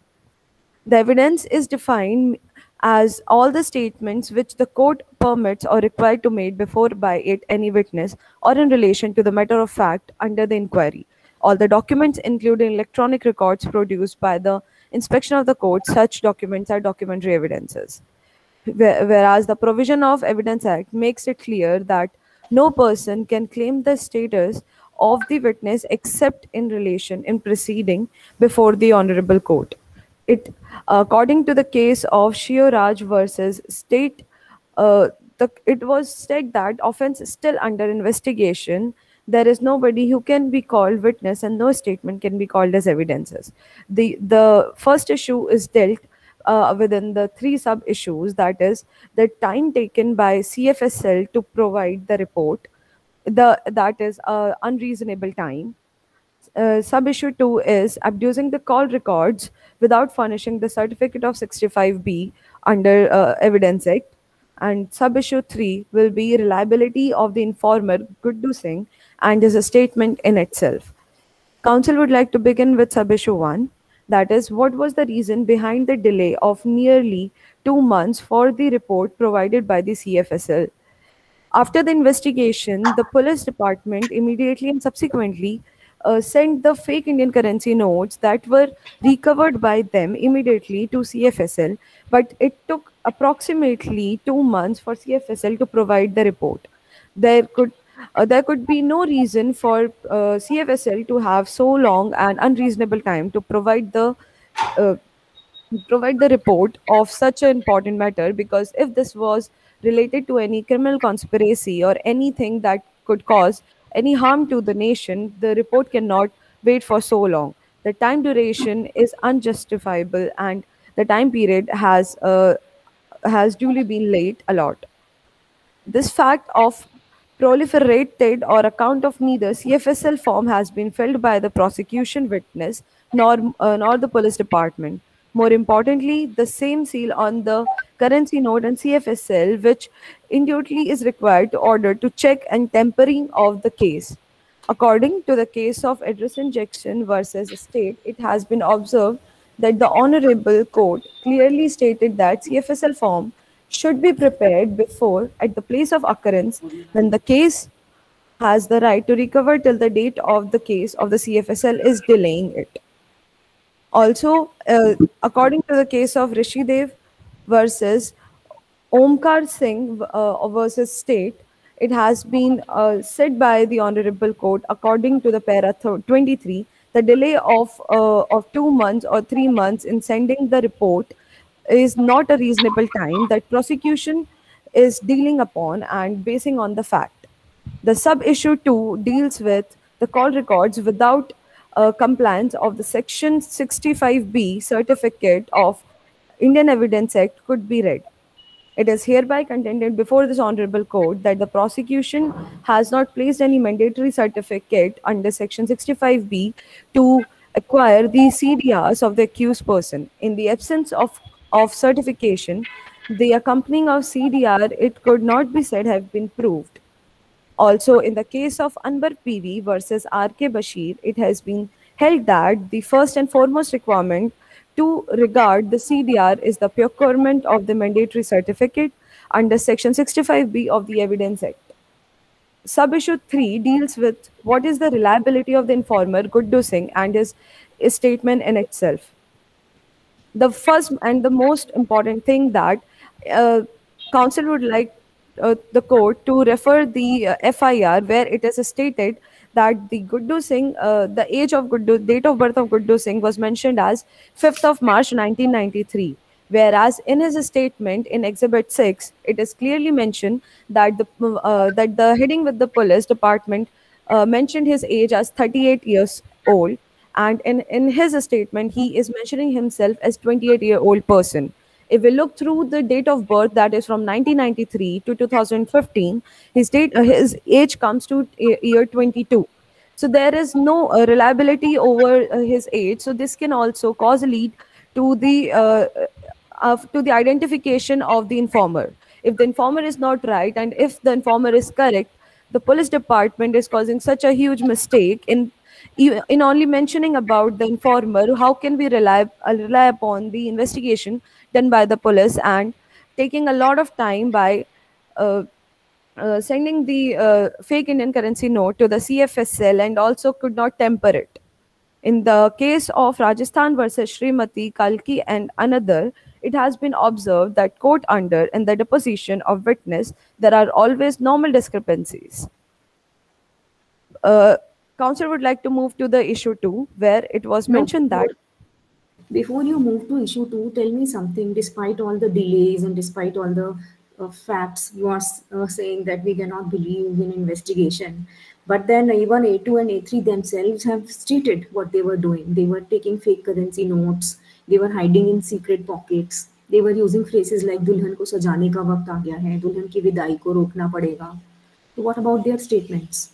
The evidence is defined as all the statements which the court permits or required to make before by it any witness or in relation to the matter of fact under the inquiry. All the documents, including electronic records produced by the inspection of the court, such documents are documentary evidences. Whereas the provision of Evidence Act makes it clear that no person can claim the status of the witness except in relation in proceeding before the honorable court. According to the case of Shioraj versus State, it was said that offense is still under investigation. There is nobody who can be called witness, and no statement can be called as evidences. The first issue is dealt within the 3 sub-issues, that is the time taken by CFSL to provide the report, that is unreasonable time. Sub-issue 2 is abusing the call records without furnishing the certificate of 65B under Evidence Act. And sub-issue 3 will be reliability of the informer Guddu Singh and his statement in itself. Council would like to begin with sub-issue 1. That is, what was the reason behind the delay of nearly 2 months for the report provided by the CFSL? After the investigation, the police department immediately and subsequently sent the fake Indian currency notes that were recovered by them immediately to CFSL, but it took approximately 2 months for CFSL to provide the report. There could be no reason for CFSL to have so long and unreasonable time to provide the report of such an important matter, because if this was related to any criminal conspiracy or anything that could cause any harm to the nation, the report cannot wait for so long. The time duration is unjustifiable, and the time period has duly been late a lot. This fact of proliferated or account of neither CFSL form has been filled by the prosecution witness nor the police department. More importantly, the same seal on the currency note and CFSL, which immediately is required to order to check and tempering of the case. According to the case of address injection versus state, it has been observed that the Honorable Court clearly stated that CFSL form should be prepared before at the place of occurrence when the case has the right to recover till the date of the case of the CFSL is delaying it. Also, according to the case of Rishidev versus Omkar Singh versus State, it has been said by the Honorable Court, according to the para 23, the delay of 2 months or 3 months in sending the report is not a reasonable time that prosecution is dealing upon and basing on the fact. The sub-issue 2 deals with the call records without compliance of the Section 65B certificate of Indian Evidence Act could be read. It is hereby contended before this Honorable Court that the prosecution has not placed any mandatory certificate under Section 65B to acquire the CDRs of the accused person. In the absence of certification, the accompanying of CDR, it could not be said have been proved. Also, in the case of Anbar PV versus RK Bashir, it has been held that the first and foremost requirement to regard the CDR is the procurement of the mandatory certificate under Section 65B of the Evidence Act. Sub-issue 3 deals with what is the reliability of the informer Guddu Singh and his statement in itself. The first and the most important thing that counsel would like the court to refer the FIR where it is stated that the Guddu Singh, the age of Guddu, date of birth of Guddu Singh was mentioned as 5th of March 1993. Whereas in his statement in Exhibit 6, it is clearly mentioned that the heading with the police department mentioned his age as 38 years old. And in his statement, he is mentioning himself as 28-year-old person. If we look through the date of birth, that is from 1993 to 2015, his age comes to year 22. So there is no reliability over his age. So this can also cause a lead to the identification of the informer. If the informer is not right and if the informer is correct, the police department is causing such a huge mistake in only mentioning about the informer. How can we rely upon the investigation done by the police and taking a lot of time by sending the fake Indian currency note to the CFSL and also could not temper it. In the case of Rajasthan versus Srimati, Kalki and another, it has been observed that court under in the deposition of witness, there are always normal discrepancies. Counsel would like to move to the issue 2, where it was mentioned that... Before you move to issue 2, tell me something. Despite all the delays and despite all the facts, you are saying that we cannot believe in investigation. But then even A2 and A3 themselves have stated what they were doing. They were taking fake currency notes. They were hiding in secret pockets. They were using phrases like "दुल्हन को सजाने का वक्त आ गया है," "दुल्हन की विदाई को रोकना पड़ेगा." So what about their statements?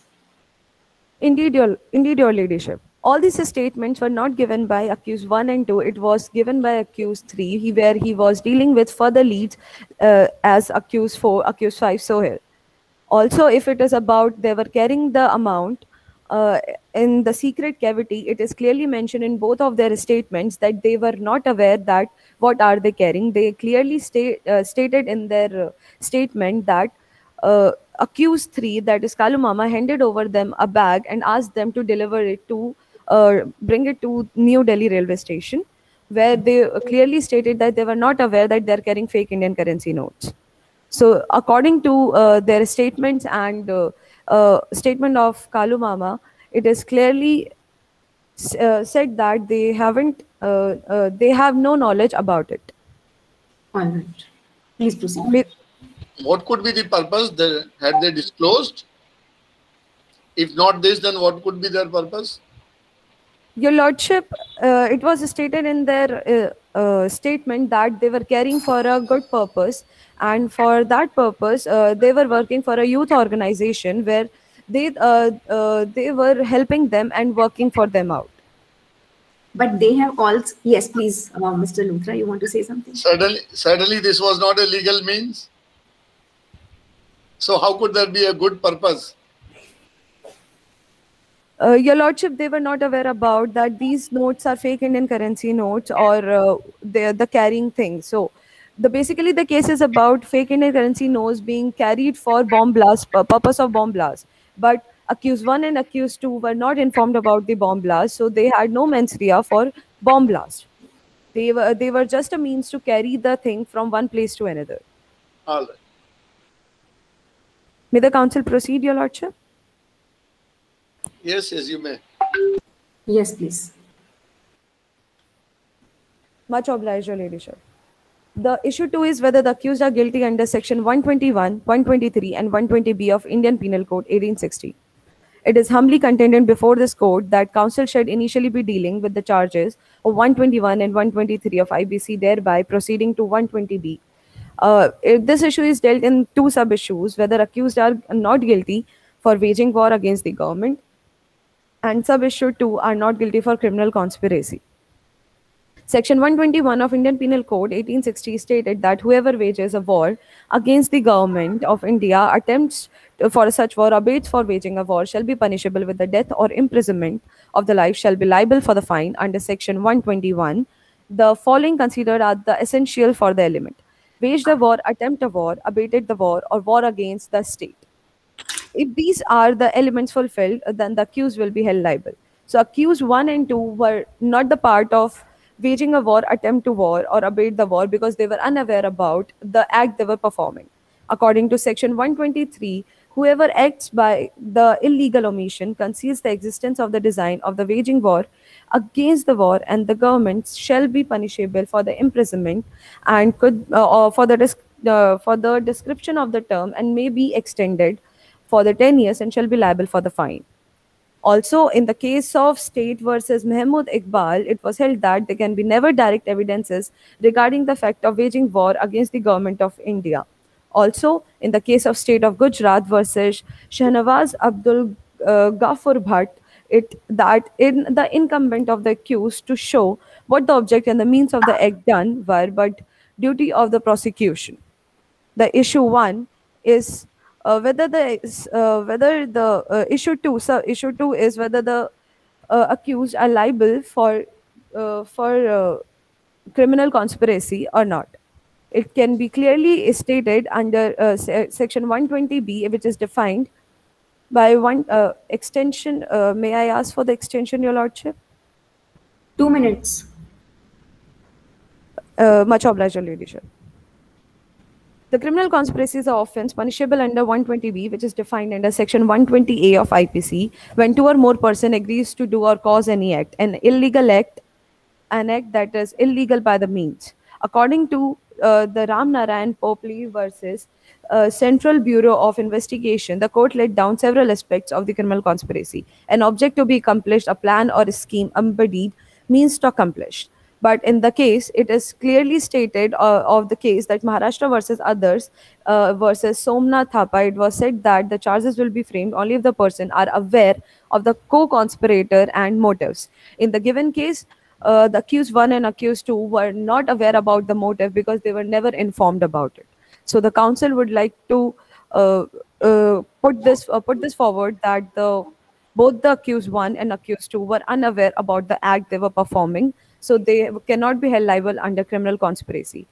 Indeed, your ladyship. All these statements were not given by accused 1 and 2. It was given by accused 3, where he was dealing with further leads as accused 4, accused 5 Sohail. Also, if it is about they were carrying the amount in the secret cavity, it is clearly mentioned in both of their statements that they were not aware that what are they carrying. They clearly stated in their statement that accused 3, that is Kalu Mama, handed over them a bag and asked them to deliver it to bring it to New Delhi railway station, where they clearly stated that they were not aware that they're carrying fake Indian currency notes. So according to their statements and statement of Kalu Mama, it is clearly said that they haven't, they have no knowledge about it. All right. Please proceed. What could be the purpose? Had they disclosed? If not this, then what could be their purpose? Your Lordship, it was stated in their statement that they were carrying for a good purpose, and for that purpose, they were working for a youth organization where they were helping them and working for them out. But they have also... Yes, please, Mr. Luthra, you want to say something? Certainly, this was not a legal means. So how could there be a good purpose? Your Lordship, they were not aware about that these notes are fake Indian currency notes or they're the carrying thing. So, basically the case is about fake Indian currency notes being carried for bomb blast, purpose of bomb blast. But accused 1 and accused 2 were not informed about the bomb blast, so they had no mens rea for bomb blast. They were just a means to carry the thing from one place to another. All right. May the council proceed, Your Lordship? Yes, yes, you may. Yes, please. Much obliged, Your Ladyship. The issue 2 is whether the accused are guilty under section 121, 123 and 120B of Indian Penal Code 1860. It is humbly contended before this court that counsel should initially be dealing with the charges of 121 and 123 of IBC, thereby proceeding to 120B. This issue is dealt in two sub-issues, whether accused are not guilty for waging war against the government, and sub-issue 2 are not guilty for criminal conspiracy. Section 121 of Indian Penal Code 1860 stated that whoever wages a war against the government of India, attempts for such war, abates for waging a war, shall be punishable with the death or imprisonment of the life, shall be liable for the fine under section 121. The following considered are the essential for the element: waged a war, attempt a war, abated the war, or war against the state. If these are the elements fulfilled, then the accused will be held liable. So accused 1 and 2 were not the part of waging a war, attempt to war, or abate the war because they were unaware about the act they were performing. According to section 123, whoever acts by the illegal omission conceals the existence of the design of the waging war against the war and the government shall be punishable for the imprisonment and could for the description of the term and may be extended for the 10 years and shall be liable for the fine. Also, in the case of State versus Mahmood Iqbal, it was held that there can be never direct evidences regarding the fact of waging war against the government of India. Also, in the case of State of Gujarat versus Shahnawaz Abdul Ghaffur Bhatt, that in the incumbent of the accused to show what the object and the means of the act done were, but duty of the prosecution. The issue 1 is whether the issue 2. So issue 2 is whether the accused are liable for criminal conspiracy or not. It can be clearly stated under section 120B, which is defined by one extension. May I ask for the extension, Your Lordship? 2 minutes. Much obliged, Your Ladyship. The criminal conspiracy is an offense punishable under 120B, which is defined under section 120A of IPC, when 2 or more persons agrees to do or cause any act, an illegal act, an act that is illegal by the means. According to the Ram Narayan Popli versus Central Bureau of Investigation, the court laid down several aspects of the criminal conspiracy: an object to be accomplished, a plan or a scheme embodied, means to accomplish. But in the case, it is clearly stated of the case that Maharashtra versus others versus Somnath Thapa, it was said that the charges will be framed only if the person are aware of the co-conspirator and motives. In the given case, the accused 1 and accused 2 were not aware about the motive because they were never informed about it. So the council would like to put this forward that both the accused 1 and accused 2 were unaware about the act they were performing, so they cannot be held liable under criminal conspiracy.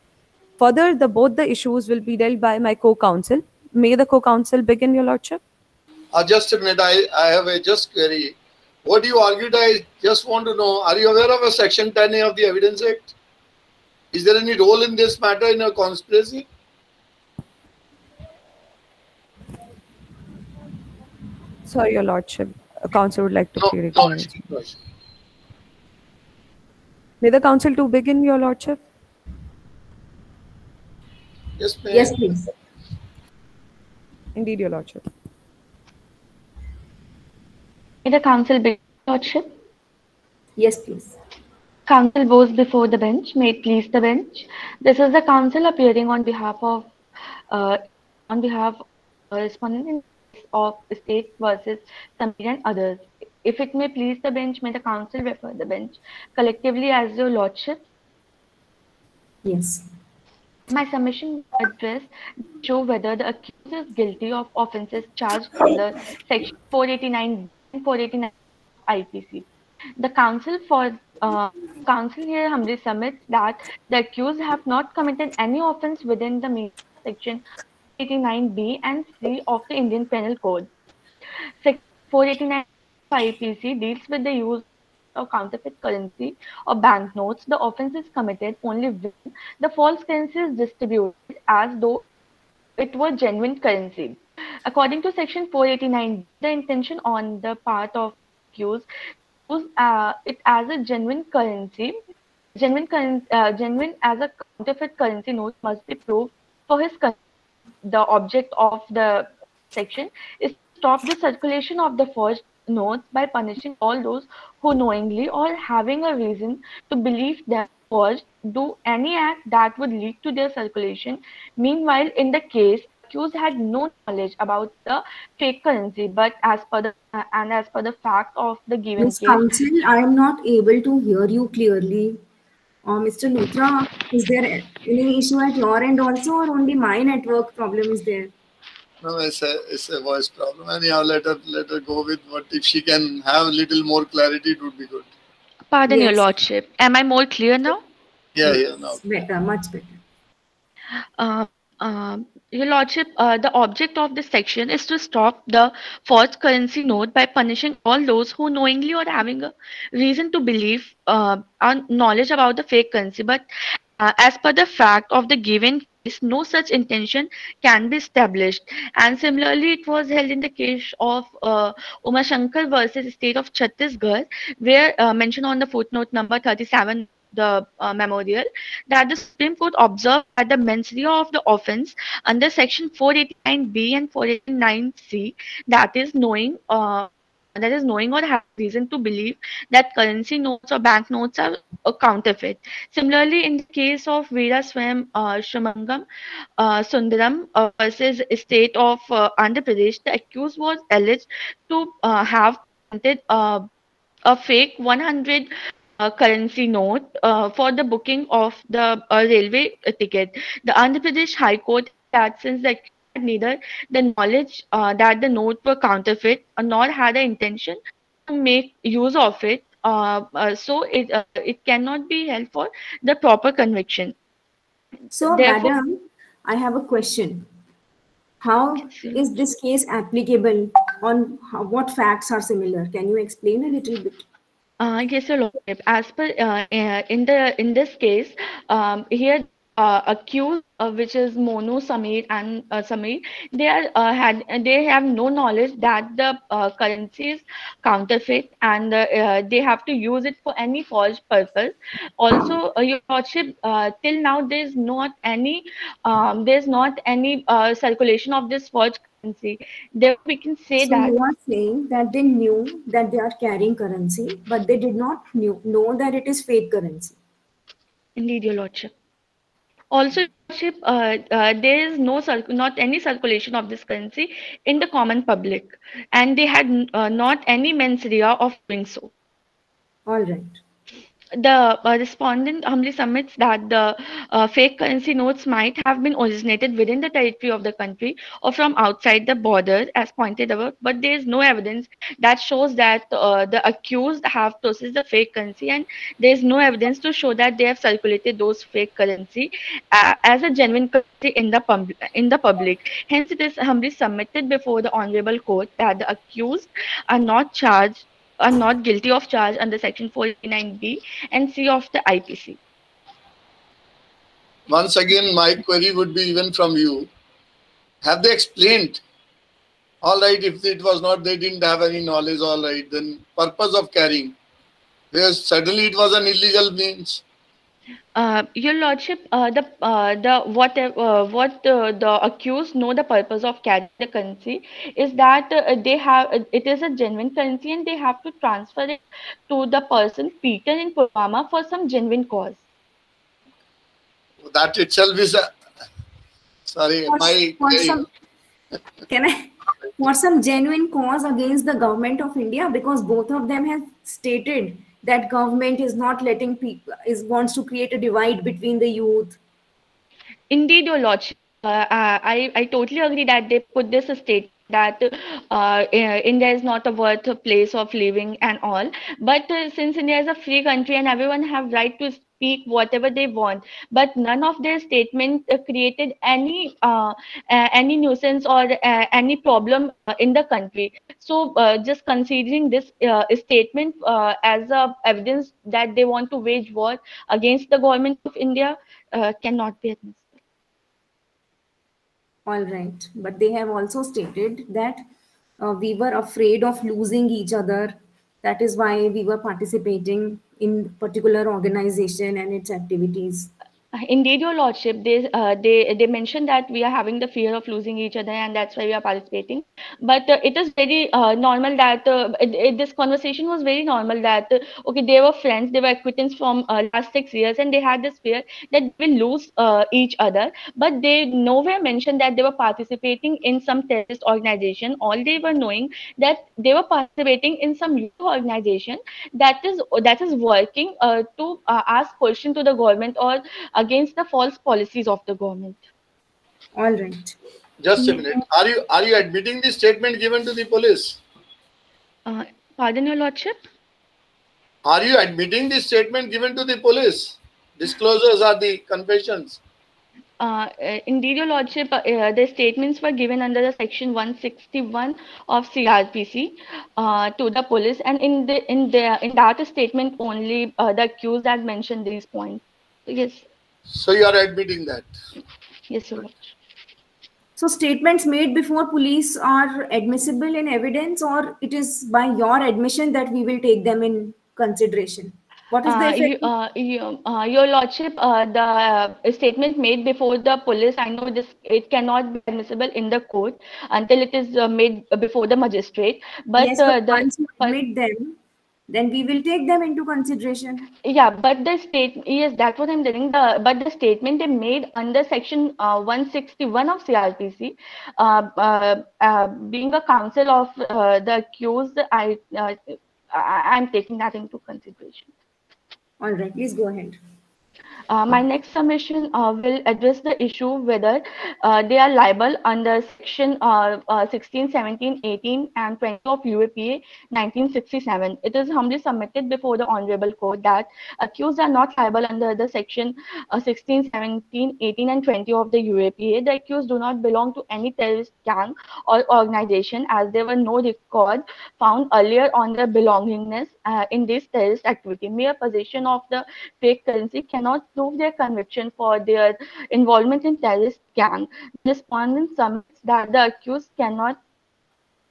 Further, both the issues will be dealt by my co-counsel. May the co-counsel begin, Your Lordship? Just a minute, I have a just query. What you argued, I just want to know, are you aware of a section 10A of the Evidence Act? Is there any role in this matter in a conspiracy? Sorry, Your Lordship. Counsel would like to No, plead no, ignorance. no. May the counsel to begin, Your Lordship? Yes, ma'am. Yes, please. Indeed, Your Lordship. May the counsel begin, Lordship? Yes, please. Counsel goes before the bench. May it please the bench. This is the counsel appearing on behalf of respondent in case of State versus Samir and others. If it may please the bench, may the counsel refer the bench collectively as your Lordship. Yes. My submission address show whether the accused is guilty of offences charged under section 489 and 489 IPC. The counsel here humbly submits that the accused have not committed any offence within the meaning of section 489B and C of the Indian Penal Code. Section 489 of IPC deals with the use of counterfeit currency or banknotes. The offence is committed only when the false currency is distributed as though it were genuine currency. According to Section 489, the intention on the part of accused to use it as a genuine currency, genuine as a counterfeit currency note must be proved for his currency. The object of the section is to stop the circulation of the forged notes by punishing all those who knowingly or having a reason to believe that forged do any act that would lead to their circulation. Meanwhile, in the case, accused had no knowledge about the fake currency, but as per the fact of the given Ms. case. Counsel, I am not able to hear you clearly. Mr. Luthra, is there any issue at your end also, or only my network problem is there? No, it's a voice problem, and yeah, let her go with what. If she can have a little more clarity, it would be good. Pardon, Your Yes. Lordship. Am I more clear now? Yeah, now. Better, much better. Your Lordship, the object of this section is to stop the forged currency note by punishing all those who knowingly or having a reason to believe knowledge about the fake currency. But as per the fact of the given case, no such intention can be established. And similarly, it was held in the case of Uma Shankar versus State of Chhattisgarh, where mentioned on the footnote number 37 the memorial, that the Supreme Court observed that the mens rea of the offence under section 489B and 489C, that is knowing or have reason to believe that currency notes or bank notes are a counterfeit. Similarly, in the case of Veera Swam Shrimangam Sundaram versus state of Andhra Pradesh, the accused was alleged to have planted a fake 100 currency note for the booking of the railway ticket. The Andhra Pradesh High Court that since the accused had neither the knowledge that the note were counterfeit nor had the intention to make use of it, so it cannot be held for the proper conviction. So, Therefore- madam, I have a question. How is this case applicable? On what facts are similar? Can you explain a little bit? Yes, Your Lordship. As per in this case, here accused, which is Monu, Sameer, and Sameer, they have no knowledge that the currency is counterfeit, and they have to use it for any false purpose. Also, Your Lordship, till now there's not any circulation of this forged currency. Therefore, we can say So that. you are saying that they knew that they are carrying currency, but they did not know that it is fake currency. Indeed, Your Lordship. Also, Your Lordship, there is not any circulation of this currency in the common public, and they had not any mens rea of doing so. All right. The respondent humbly submits that the fake currency notes might have been originated within the territory of the country or from outside the border, as pointed out, but there is no evidence that shows that the accused have processed the fake currency, and there is no evidence to show that they have circulated those fake currency as a genuine currency in the public. Hence, it is humbly submitted before the Honorable Court that the accused are not guilty of charge under section 489B and C of the IPC. Once again, my query would be even from you. Have they explained? All right, if it was not, they didn't have any knowledge, all right, then purpose of carrying. Because suddenly it was an illegal means. Your Lordship, the accused know the purpose of carrying the currency is that it is a genuine currency and they have to transfer it to the person Peter in Pulwama for some genuine cause. That itself is a, For some genuine cause against the government of India, because both of them have stated that government is not letting people, wants to create a divide between the youth. Indeed, Your Lordship, I totally agree that they put this statement that India is not a worth place of living and all. But since India is a free country and everyone have right to speak whatever they want, but none of their statement created any nuisance or any problem in the country. So just considering this statement as a evidence that they want to wage war against the government of India cannot be admissible. All right, but they have also stated that we were afraid of losing each other. That is why we were participating in particular organization and its activities. Indeed, Your Lordship, they mentioned that we are having the fear of losing each other, and that's why we are participating. But it is very normal that this conversation was very normal that okay, they were friends, they were acquaintance from last 6 years, and they had this fear that they will lose each other. But they nowhere mentioned that they were participating in some terrorist organization. All they were knowing that they were participating in some youth organization that is working to ask question to the government or against the false policies of the government. All right. Just a minute. Are you admitting the statement given to the police? Pardon, Your Lordship? Are you admitting the statement given to the police? Disclosures are the confessions. Indeed, Your Lordship, the statements were given under the section 161 of CRPC to the police, and in that statement only the accused had mentioned these points. Yes. So you are admitting that? Yes, Your Lordship. So statements made before police are admissible in evidence, or it is by your admission that we will take them in consideration? What is the effect? Your Lordship, the statement made before the police, I know it cannot be admissible in the court until it is made before the magistrate. But yes, but once you admit them, then we will take them into consideration. Yeah, but the yes, that's what I'm telling. But the statement they made under section 161 of CRPC, being a counsel of the accused, I'm taking that into consideration. All right, please go ahead. My next submission will address the issue whether they are liable under section 16, 17, 18 and 20 of UAPA 1967. It is humbly submitted before the Honorable Court that accused are not liable under the section 16, 17, 18 and 20 of the UAPA. The accused do not belong to any terrorist gang or organization, as there were no record found earlier on their belongingness in this terrorist activity. Mere possession of the fake currency cannot prove their conviction for their involvement in terrorist gang. The respondent submits that the accused cannot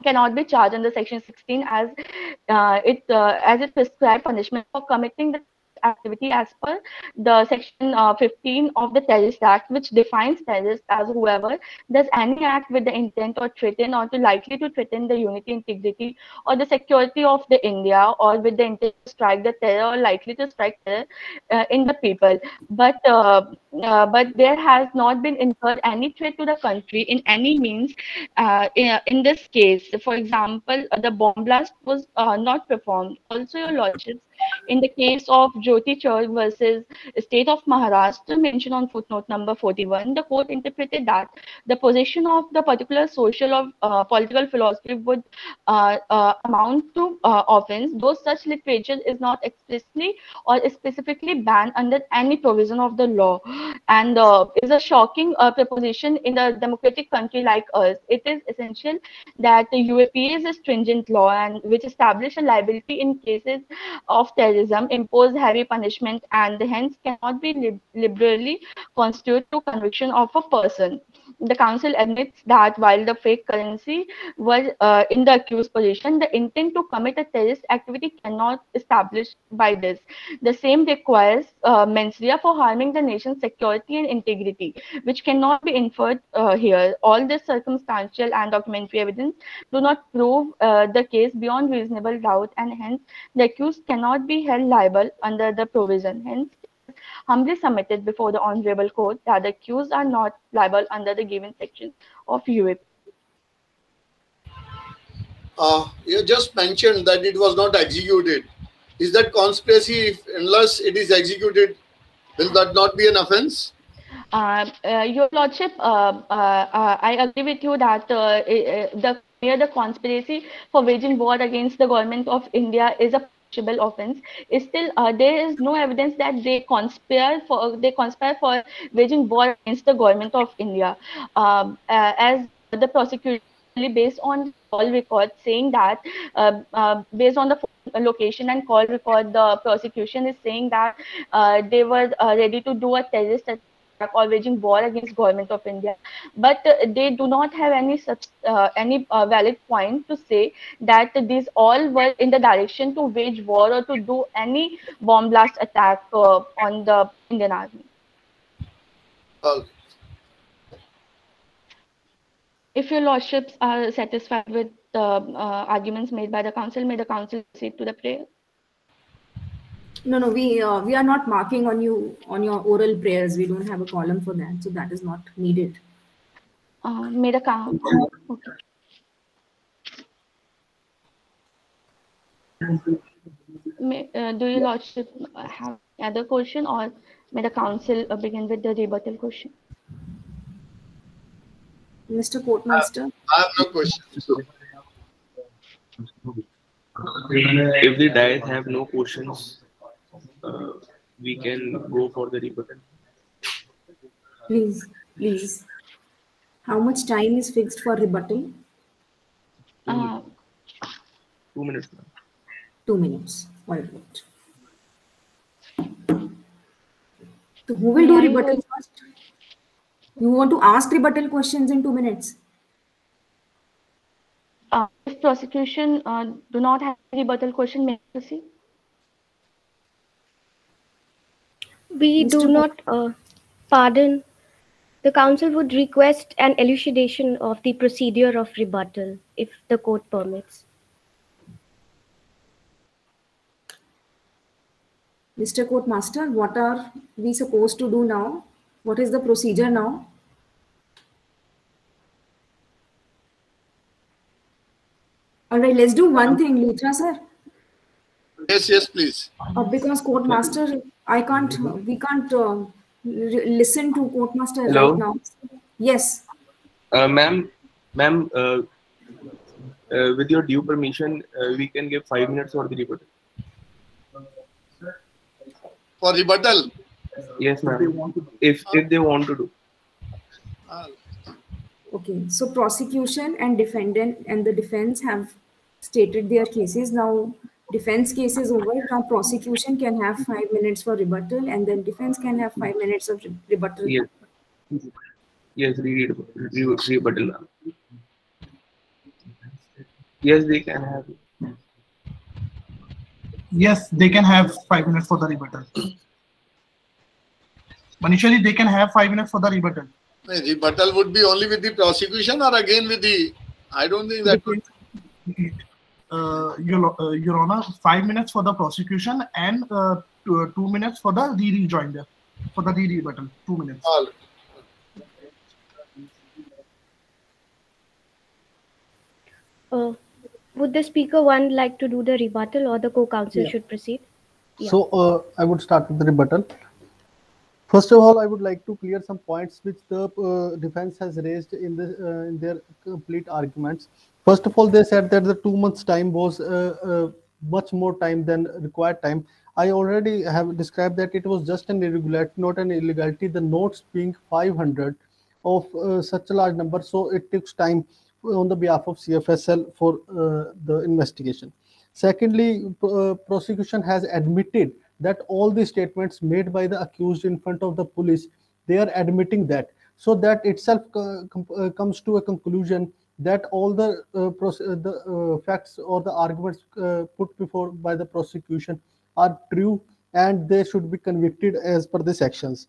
be charged under section 16 as it prescribes punishment for committing the activity as per the section 15 of the Terrorist Act, which defines terrorist as whoever does any act with the intent or threaten or likely to threaten the unity, integrity or the security of the India, or with the intent to strike the terror or likely to strike terror in the people. But there has not been incurred any threat to the country in any means in this case. For example, the bomb blast was not performed. Also, Your Lordships, in the case of Jyoti Church versus State of Maharashtra, mentioned on footnote number 41, the court interpreted that the possession of the particular social or political philosophy would amount to offense, though such literature is not expressly or specifically banned under any provision of the law, and is a shocking proposition in a democratic country like us. It is essential that the UAPA is a stringent law and which establish a liability in cases of terrorism, impose heavy punishment, and hence cannot be liberally constitute to conviction of a person. The council admits that while the fake currency was in the accused position, the intent to commit a terrorist activity cannot establish by this. The same requires mens rea for harming the nation's security and integrity, which cannot be inferred here. All this circumstantial and documentary evidence do not prove the case beyond reasonable doubt, and hence the accused cannot be held liable under the provision. Hence, humbly submitted before the Honorable Court that the accused are not liable under the given section of UAP. You just mentioned that it was not executed. Is that conspiracy, unless it is executed, will that not be an offense? Your Lordship, I agree with you that the where the conspiracy for waging war against the government of India is a punishable offense, is still there is no evidence that they conspire for waging war against the government of India, as the prosecution based on call record saying that based on the location and call record, the prosecution is saying that they were ready to do a terrorist attack or waging war against government of India, but they do not have any valid point to say that these all were in the direction to wage war or to do any bomb blast attack on the Indian army. If your lordships are satisfied with the arguments made by the council, may the council proceed to the prayer. No, we are not marking on you on your oral prayers. We don't have a column for that, so that is not needed. May the council. Okay. Do your lordship have other question, or may the council begin with the rebuttal question? Mr. Courtmaster. I have no questions. If the dais have no questions, we can go for the rebuttal. Please. How much time is fixed for rebuttal? 2 minutes. 2 minutes. All right. So who will do rebuttal first? You want to ask rebuttal questions in 2 minutes? If prosecution do not have rebuttal question, may I proceed? We do not, pardon. The council would request an elucidation of the procedure of rebuttal, if the court permits. Mr. Courtmaster, what are we supposed to do now? What is the procedure now? All right, let's do one thing, Luthra sir. Yes, please. Because Courtmaster, we can't listen to Courtmaster right now. Yes. Ma'am, with your due permission, we can give 5 minutes for the rebuttal. For rebuttal? Yes, ma'am. If they want to do. Okay, so prosecution and defendant and the defense have stated their cases. Now, defense case is over. Now, prosecution can have 5 minutes for rebuttal, and then defense can have 5 minutes of rebuttal. Yes, rebuttal, ma'am. Yes, they can have. Yes, they can have 5 minutes for the rebuttal. Manishari, they can have 5 minutes for the rebuttal. Rebuttal would be only with the prosecution or again with the... I don't think that... Your Honor, 5 minutes for the prosecution and 2 minutes for the rejoinder. For the rebuttal, 2 minutes. All. Would the speaker one like to do the rebuttal, or the co-counsel should proceed? Yeah. So I would start with the rebuttal. First of all, I would like to clear some points which the defense has raised in their complete arguments. First of all, they said that the 2 months time was much more time than required time. I already have described that it was just an irregularity, not an illegality. The notes being 500 of such a large number, so it takes time on the behalf of CFSL for the investigation. Secondly, prosecution has admitted that all the statements made by the accused in front of the police, they are admitting that. So that itself comes to a conclusion that all the facts or the arguments put before by the prosecution are true, and they should be convicted as per the sections.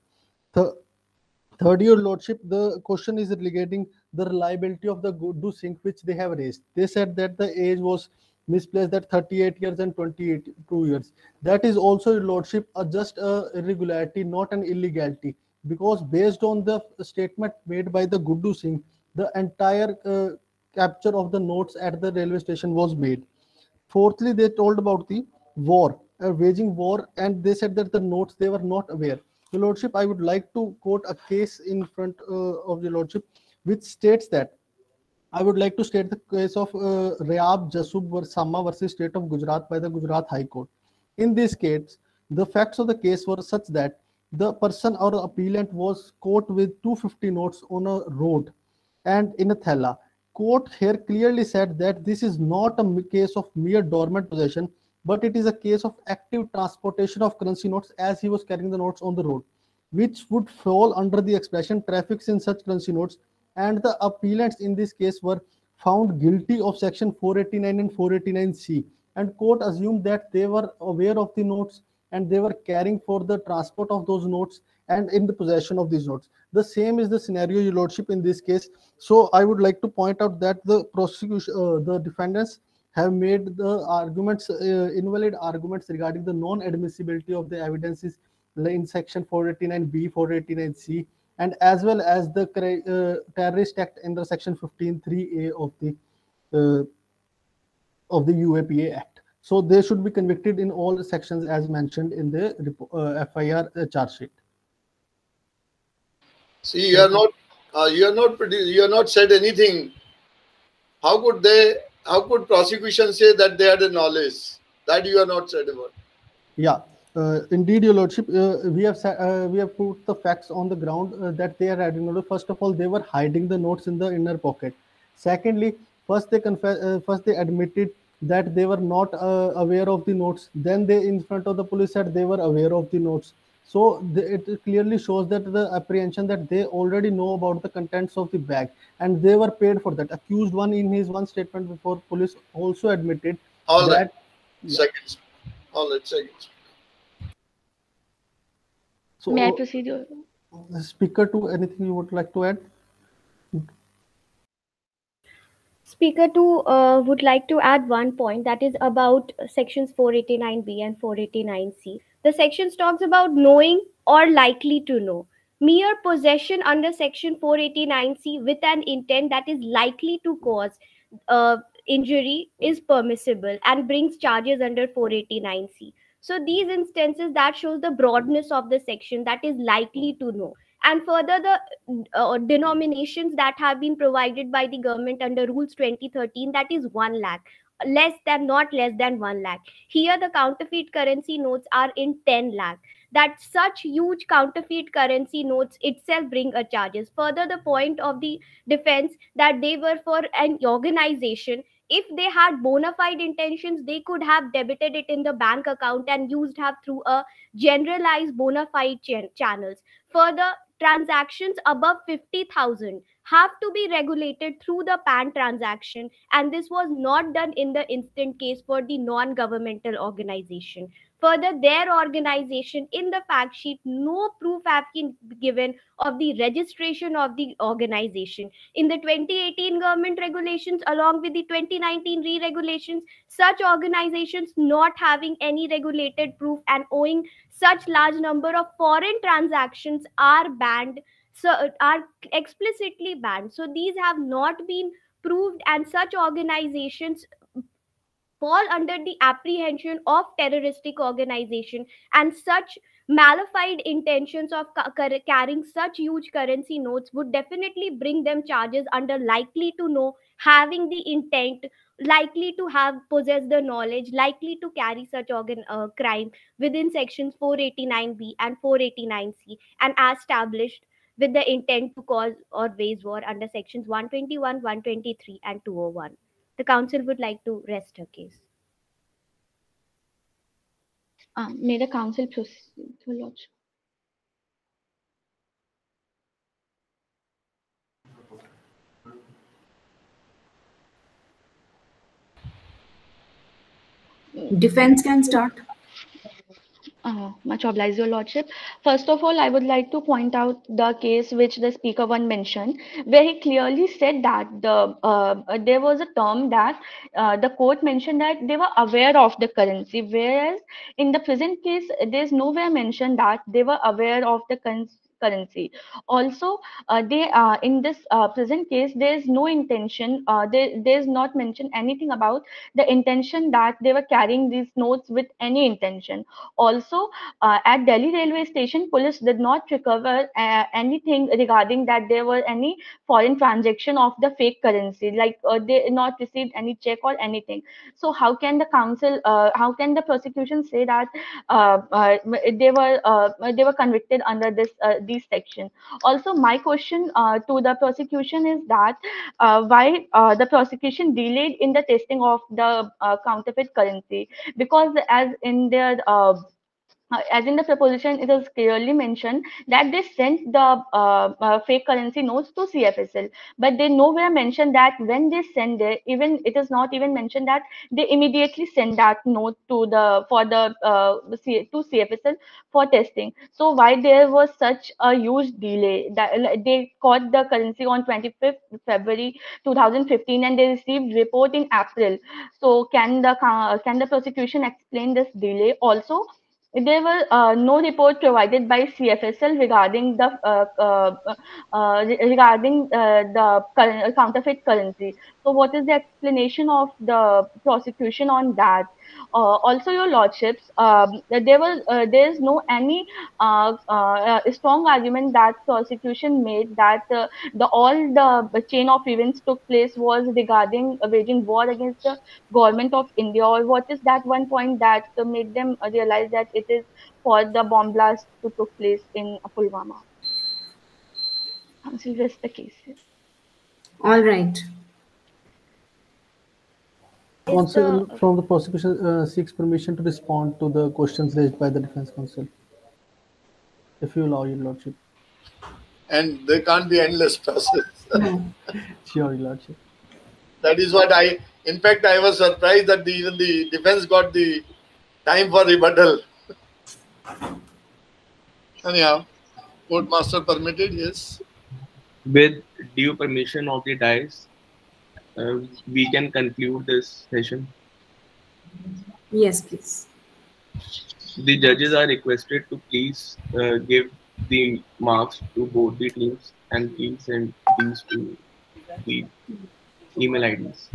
Third, your lordship, the question is regarding the reliability of the Guddu Singh which they have raised. They said that the age was misplaced at 38 years and 22 years. That is also, your lordship, just a irregularity, not an illegality, because based on the statement made by the Guddu Singh, the entire capture of the notes at the railway station was made. Fourthly, they told about the war, waging war, and they said that the notes, they were not aware. Your lordship, I would like to quote a case in front of your lordship, which states that I would like to state the case of Rayab Jasub Sama versus State of Gujarat by the Gujarat High Court. In this case, the facts of the case were such that the person or appellant was caught with 250 notes on a road and in a thella. Court here clearly said that this is not a case of mere dormant possession, but it is a case of active transportation of currency notes as he was carrying the notes on the road, which would fall under the expression traffics in such currency notes, and the appellants in this case were found guilty of section 489 and 489C, and court assumed that they were aware of the notes and they were carrying for the transport of those notes and in the possession of these notes. The same is the scenario, your lordship, in this case. So I would like to point out that the prosecution, the defendants have made the arguments, invalid arguments regarding the non-admissibility of the evidences in section 489B, 489C, and as well as the terrorist act under section 15(3)(a) of the UAPA Act. So they should be convicted in all sections as mentioned in the FIR charge sheet. See, you are not said anything. How could prosecution say that they had a knowledge? That you are not said about. Yeah, indeed, your lordship, we have put the facts on the ground that they are hiding knowledge. First of all, they were hiding the notes in the inner pocket. Secondly, first they admitted that they were not aware of the notes. Then they, in front of the police, said they were aware of the notes. So it clearly shows that the apprehension that they already know about the contents of the bag, and they were paid for that. Accused one, in his one statement before police, also admitted all that. Right. Seconds. All right, seconds. So, may I proceed? Speaker, to anything you would like to add? Speaker 2 would like to add one point, that is about sections 489B and 489C. The sections talks about knowing or likely to know. Mere possession under section 489C with an intent that is likely to cause injury is permissible and brings charges under 489C. So these instances, that shows the broadness of the section, that is likely to know. And further, the denominations that have been provided by the government under rules 2013, that is 1 lakh, not less than 1 lakh. Here the counterfeit currency notes are in 10 lakh. That such huge counterfeit currency notes itself bring a charges. Further, the point of the defense that they were for an organization. If they had bona fide intentions, they could have debited it in the bank account and used have through a generalized bona fide channels. Further, transactions above 50,000 have to be regulated through the PAN transaction, and this was not done in the instant case for the non-governmental organization. Further, their organization, in the fact sheet, no proof have been given of the registration of the organization. In the 2018 government regulations along with the 2019 re-regulations, such organizations not having any regulated proof and owing such large number of foreign transactions are banned, so are explicitly banned. So these have not been proved, and such organizations fall under the apprehension of terroristic organization, and such malified intentions of carrying such huge currency notes would definitely bring them charges under likely to know, having the intent, likely to have possessed the knowledge, likely to carry such crime within sections 489B and 489C, and as established with the intent to cause or wage war under sections 121, 123 and 201. The council would like to rest her case. May the council proceed, Your Lordship. Defense can start. Much obliged, Your Lordship. First of all, I would like to point out the case which the speaker one mentioned, where he clearly said that there was a term that the court mentioned that they were aware of the currency, whereas in the present case, there's nowhere mentioned that they were aware of the currency. Also, they in this present case, there is no intention. There is not mentioned anything about the intention that they were carrying these notes with any intention. Also, at Delhi railway station, police did not recover anything regarding that there were any foreign transaction of the fake currency, like they not received any check or anything. So how can the council, how can the prosecution say that they were convicted under this these section? Also, my question to the prosecution is that why the prosecution delayed in the testing of the counterfeit currency? Because as in the proposition, it is clearly mentioned that they sent the fake currency notes to CFSL, but they nowhere mention that when they send it, even it is not even mentioned that they immediately send that note to the to CFSL for testing. So why there was such a huge delay? That they caught the currency on 25th February 2015 and they received report in April. So can the prosecution explain this delay? Also, there were no report provided by CFSL regarding the counterfeit currency. So, what is the explanation of the prosecution on that? Also, Your Lordships, there is no any strong argument that prosecution made that all the chain of events took place was regarding waging war against the government of India, or what is that one point that made them realize that it is for the bomb blast to took place in Pulwama? Counsel, rest the case. All right. Counsel from the prosecution seeks permission to respond to the questions raised by the defense counsel, if you allow, Your Lordship. And there can't be endless process. Sure, Your Lordship. That is what in fact, I was surprised that even the defense got the time for rebuttal. Anyhow, court master permitted, yes. With due permission of the dais, we can conclude this session. Yes, please. The judges are requested to please give the marks to both the teams and please send these to the email IDs.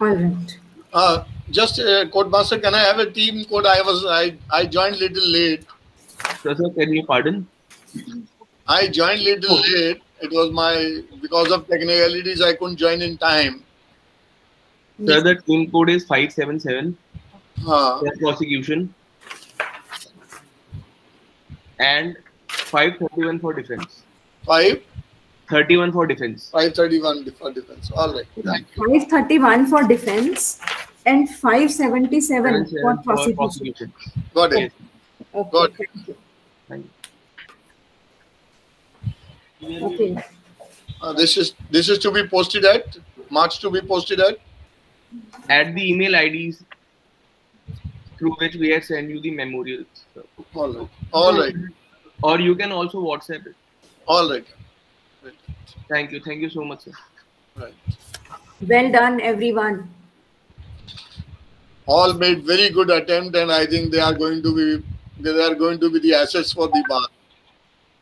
All right. Just court master, can I have a team code? I joined little late. So, sir, can you pardon? I joined little late. It was because of technicalities, I couldn't join in time. Sir, the team code is 577 for prosecution and 531 for defense. 531 for defense. 531 for defense. All right. Thank you. 531 for defense and 577 for prosecution. Got it. Okay. Got it. Thank you. Okay. This is to be posted at marks to be posted at the email IDs through which we have sent you the memorials. Sir. All right. All right. Or you can also WhatsApp it. All right. Thank you. Thank you so much, sir. Right. Well done, everyone. All made very good attempt, and I think they are going to be the assets for the bar.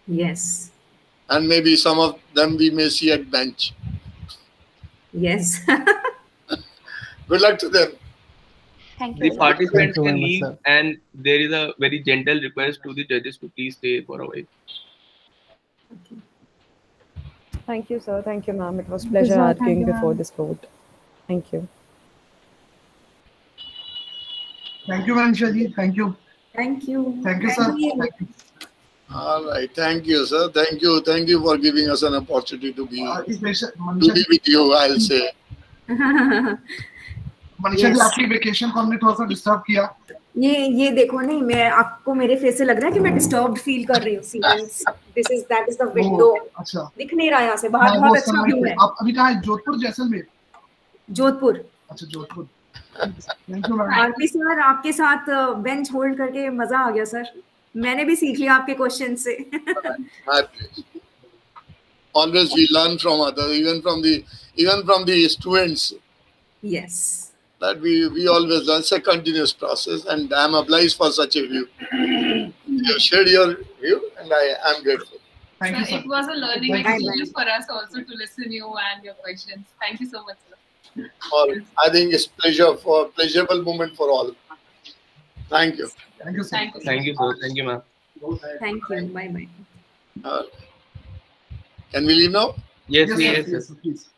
Yes. And maybe some of them we may see at bench. Yes. Good luck to them. Thank you. The participants Thank you can very much, leave, sir. and there is a very gentle request to the judges to please stay for a while. Thank you, sir. Thank you, ma'am. It was a pleasure arguing before this court. Thank you. Thank you, Manisha ji. Thank you. Thank you. Thank you, sir. Thank you. All right. Thank you, sir. Thank you. Thank you for giving us an opportunity to be with you, I'll say. Manisha ji, आपकी vacation को हमने थोड़ा सा disturb किया। ये देखो नहीं, मैं आपको मेरे फेस से लग रहा है कि मैं डिस्टर्ब्ड फील कर रही हूँ। That is the window. अच्छा, दिख नहीं रहा यहाँ से बाहर। बहुत अच्छा व्यू है। आप अभी कहाँ हैं? जोधपुर, जैसलमेर? जोधपुर। अच्छा, Jodhpur. Thank you ma'am. RP sir, आपके साथ बेंच होल्ड करके मजा आ गया सर। मैंने भी सीख लिया आपके क्वेश्चन से। Always we learn from others, even from the students. Yes. That we always learn. It's a continuous process, and I am obliged for such a view. You have shared your view, and I am grateful. Thank you, Sir, sir. it was a learning Thank you. experience for us also to listen you and your questions. Thank you so much, sir. All, I think it's pleasurable moment for all. Thank you. Thank you, sir. Thank you, sir. Thank you, sir. Thank you, ma'am. Thank you. Bye bye. Can we leave now? Yes, Yes, yes, sir. yes. Yes, sir, please.